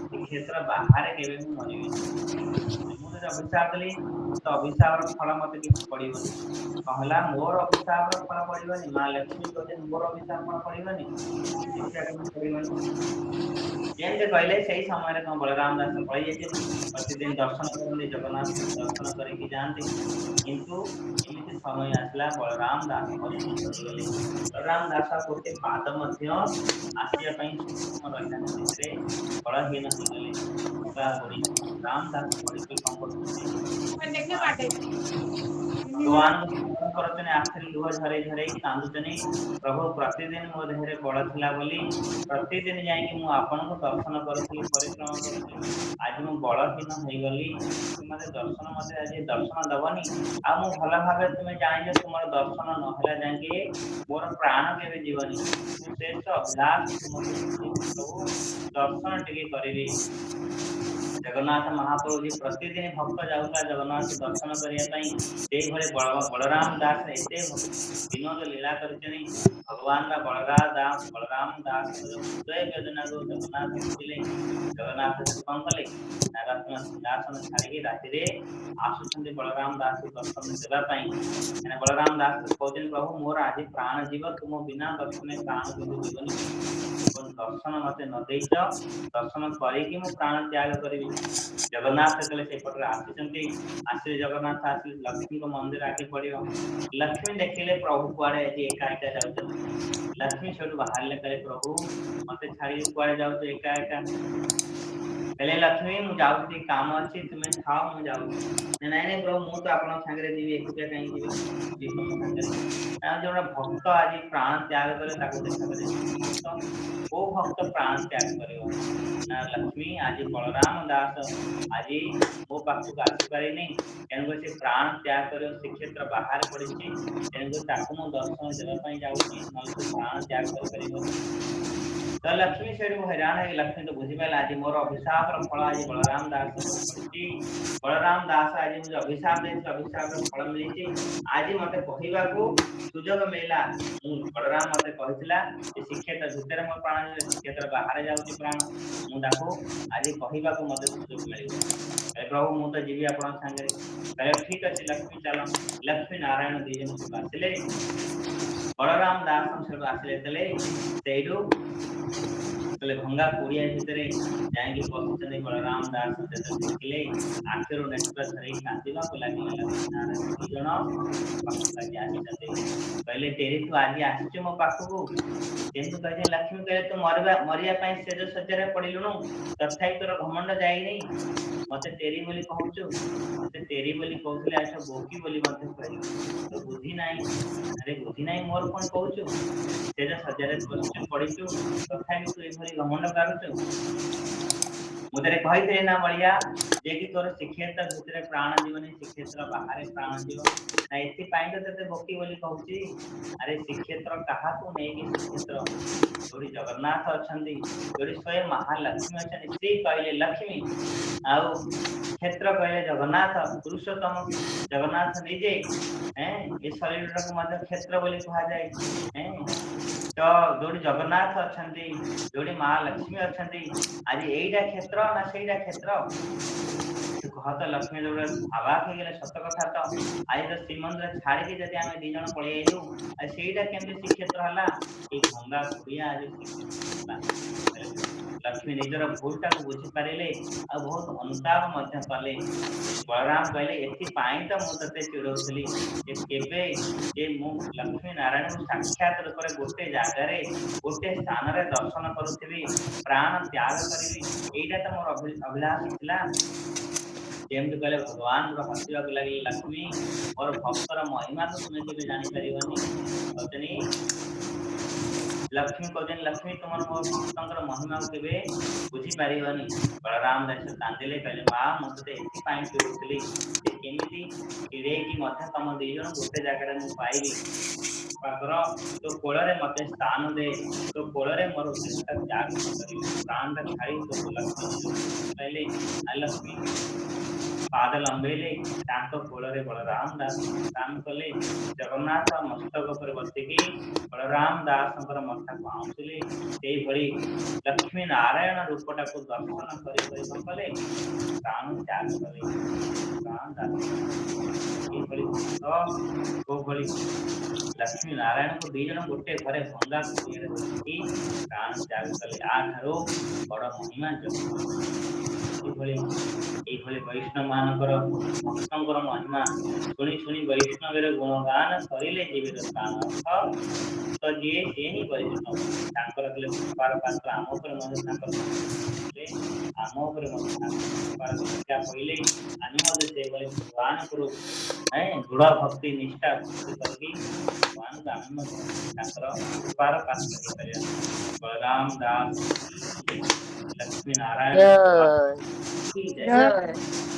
ଶ୍ରୀକ୍ଷେତ୍ର ବାହାରେ କେବେ ମୁଁ ମରିବିନି ମୁଁ ଯଦି ଅଭିଶାପ ଦେଲି ତ ଅଭିଶାପର ଫଳ ମତେ କିଛି ପଡିବନି କହିଲା ମୋର ଅଭିଶାପର ଫଳ ପଡିବନି ମା ଲକ୍ଷ୍ମୀ କହୁଛନ୍ତି ମୋର ଅଭିଶାପ ଫଳ ପଡିବନି ଦେଖିବାକୁ ପଡିବନି ଯେମିତି କହିଲେ ସେଇ ସମୟରେ କଣ ବଳରାମ ଦାସ ପଳେଇ ଯାଇଛନ୍ତି ପ୍ରତିଦିନ ଦର୍ଶନ କରନ୍ତି ଜଗନ୍ନାଥଙ୍କୁ ଦର୍ଶନ କରିକି ଯାଆନ୍ତି କିନ୍ତୁ ଏମିତି ସମୟ ଆସିଲା ବଳରାମ ଦାସ ଅସୁସ୍ଥ ହେଇଗଲେ ବଳରାମ ଦାସ ଗୋଟେ ପାଦ ମଧ୍ୟ ଆସିବା ପାଇଁ ସକ୍ଷମ ରହିଲାନି ସେଥିରେ ବଳହୀନ ହେଇଗଲେ ରାମ ଦାସ ପଡିକି କଣ କରୁଛନ୍ତି ଭଗବାନଙ୍କୁ ସ୍ମରଣ କରୁଛନ୍ତି ଆଖିରେ ଲୁହ ଝରେଇ କାନ୍ଦୁଛନ୍ତି ପ୍ରଭୁ ପ୍ରତିଦିନ ମୋ ଦେହରେ ବଳ ଥିଲା ବୋଲି ପ୍ରତିଦିନ ଯାଇକି ମୁଁ ଆପଣଙ୍କୁ ଦର୍ଶନ କରୁଥିଲି ପରିକ୍ରମା କରୁଥିଲି ଆଜି ମୁଁ ବଳହୀନ ହେଇଗଲି ମତେ ଦର୍ଶନ ମତେ ଆଜି ଦର୍ଶନ ଦବନି ଆଉ ମୁଁ ଭଲ ଭାବେ ତୁମେ ଜାଣିଛ ତୁମର ଦର୍ଶନ ନହେଲା ଯାଇକି ମୋର ପ୍ରାଣ କେବେ ଯିବନି ମୁଁ ଶେଷ ଅଭିଳାଷ ତୁମକୁ ପ୍ରଭୁ ଦର୍ଶନ ଟିକେ କରିବି ଜଗନ୍ନାଥ ମହାପ୍ରଭୁ जी प्रतिदिन भक्त जाऊला जगन्नाथ दर्शन करने ପାଇଁ ସେଇଭଳି ବଳରାମ ଦାସ ଏତେ ବିନୋଦ ଲୀଳା କରିଛନ୍ତି ଭଗବାନ ବଳରାମ ଦାସ ହୃଦୟ ବେଦନାକୁ ଜଗନ୍ନାଥ ବୁଝିଲେ ଜଗନ୍ନାଥ ସେଠୁ କଣ କଲେ ସିଂହାସନ ଛାଡିକି ରାତିରେ ଆସୁଛନ୍ତି ବଳରାମ ଦାସ ଦର୍ଶନ ଦେବା ପାଇଁ ବଳରାମ ଦାସ କହୁଛନ୍ତି ପ୍ରଭୁ ମୋର ଆଜି ପ୍ରାଣ ଯିବ ତୁମ ବିନା ଦର୍ଶନରେ ପ୍ରାଣ କିନ୍ତୁ ଯିବନି ଦର୍ଶନ ମତେ ନ ଦେଇଛ ଦର୍ଶନ କରିକି ମୁଁ ପ୍ରାଣ ତ୍ୟାଗ କରିବି ଜଗନ୍ନାଥ ଯେତେବେଳେ ସେପଟରେ ଆସିଛନ୍ତି ଆସିଲେ ଜଗନ୍ନାଥ ଆସିଲେ ଲକ୍ଷ୍ମୀଙ୍କ ମନ୍ଦିର ଆଗେ ପଡିବ ଲକ୍ଷ୍ମୀ ଦେଖିଲେ ପ୍ରଭୁ କୁଆଡେ ଆଜି ଏକା ଏକା ଯାଉଛନ୍ତି ଲକ୍ଷ୍ମୀ ସେଠୁ ବାହାରିଲେ କହିଲେ ପ୍ରଭୁ ମତେ ଛାଡିକି କୁଆଡେ ଯାଉଛ ଏକା ଏକା कहले लक्ष्मी मु जाऊँ टी काम अछि तुमे खाओ मु जाऊँ नहीं नहीं प्रभु मु तो आपन संगे जीवी एकुटिया कहीं जीवी विष्णु मो संगे जोड़ा भक्त आज प्राण त्याग करे ताको देखा करे भक्त को भक्त प्राण त्याग करियो ना लक्ष्मी आज बलराम दास आज मो पाखक आसी पारिनी तेणुकर से प्राण त्याग कर श्रीक्षेत्र बाहर पड़ी तेणुकर ताकू मु दर्शन देवाई जाऊँगी ना से प्राण त्याग कर तो लक्ष्मी से हैरान है लक्ष्मी तो बुझीपारा आज मोर अभिशाप फल आज बलराम दास पड़ी बलराम दास आज मुझे अभिशाप दे अभिशाप फल मिली आज मत कहवाकू सुजोग मिलला बलराम मत कहला श्रीक्षेत्र भितर मो प्राण श्रीक्षेत्र बाहर जाऊँगी प्राण मुझे आज कहवाकू मत सुजोग मिल प्रभु मु तो जीवी आप सागे ठीक अच्छे लक्ष्मी चल लक्ष्मी नारायण दी जन सब आसिले बलराम दास सब आसिले से भंगा कुड़िया भितर जाकि बसुचंदी बलराम दास देखिले आखिर नेत्र धरी कांदवा को लगे लक्ष्मीनारायण दी जन कहले तेरी तू आज आस मो पाखक जेमती कहे लक्ष्मी कहे तू मरिया सेज सज्जा पड़िलुणु तथापि तोर घमंड जाए मत तेरी बोली कहूचु मत तेरी बोली कहूले अच्छा बोकी बोली तो बुद्धि ना अरे बुद्धि ना मोर कौन कहूचु सेज सज्जा पड़ीचु तथापि तू ये घमंड करुचु मुझे कही ना बलिया जे कि तोर श्रीक्षेत्र भितर प्राण जीवन श्रीक्षेत्र बाहर प्राण जीव ना एपाई तो ते भक्ति बोली कहूची अरे श्रीक्षेत्र क्या नहीं श्रीक्षेत्र जोड़ी जगन्नाथ अच्छा जोड़ी स्वयं महालक्ष्मी अच्छा से कहले लक्ष्मी आउ क्षेत्र कहले जगन्नाथ पुरुषोत्तम जगन्नाथ निजे ये शरीर को क्षेत्र बोली कहा जाए तो जोड़ी जगन्नाथ अच्छा जोड़ी महालक्ष्मी अच्छा आज यहीटा क्षेत्र ना सहीटा क्षेत्र कह तो लक्ष्मी जो आवाक हो गले सत कथा तो आज तो श्रीमंदिर छाड़ी जब आम दी जन पलैलु सहीटा केमती श्रीक्षेत्र है ये भंगा खुड़िया आज श्रीक्षेत्र लक्ष्मी निजर भूलटा को बुझी पारे आ बहुत अनुताप कले बलराम कहले एपाई तो मुझे चिड़ौली केवे ये लक्ष्मी नारायण को साक्षात रूप से गोटे जगार गोटे स्थान दर्शन करुवी प्राण त्याग करी यहीटा तो मोर अभिलाष था जेमती कहले भगवान हसिया लगे लक्ष्मी मोर भक्तर महिमा तो तुम्हें केवे जापर कहते लक्ष्मी कहते लक्ष्मी तुम मो भक्तर महिमा को केवे बुझीपार बलराम दास कांदिले कहले माँ मुझे एपाई चिड़ौली केमी चिड़े कि तुम दी जन गोटे जगार मुझे पाइबी पाकर तो कोल मत स्थान दे तो कोल मोर त्याग प्राण छाड़ी तो लक्ष्मी कहले लक्ष्मी पाद लंबेले कोल बलराम दास काम कले जगन्नाथ मस्तक पर बसिकी बलराम दास मथा को आउले से भली लक्ष्मी नारायण रूपटा को दर्शन कले प्राण त्याग कले प्राण लक्ष्मी नारायण को दी जन गोटे घरे भंगा प्राण त्याग कले आठारो बड़ महिमा वैष्णव मानकर भक्तर महिमा शुणी शुणी वैष्णव गुणगान करें जीवित प्राण तो जी सी ही वैष्णव कृपार पात्र आम आम कहले आम से भगवान को दृढ़ भक्ति निष्ठा करके भगवान आम कृपार पात्र बलराम दास लक्ष्मी नारायण जय जय।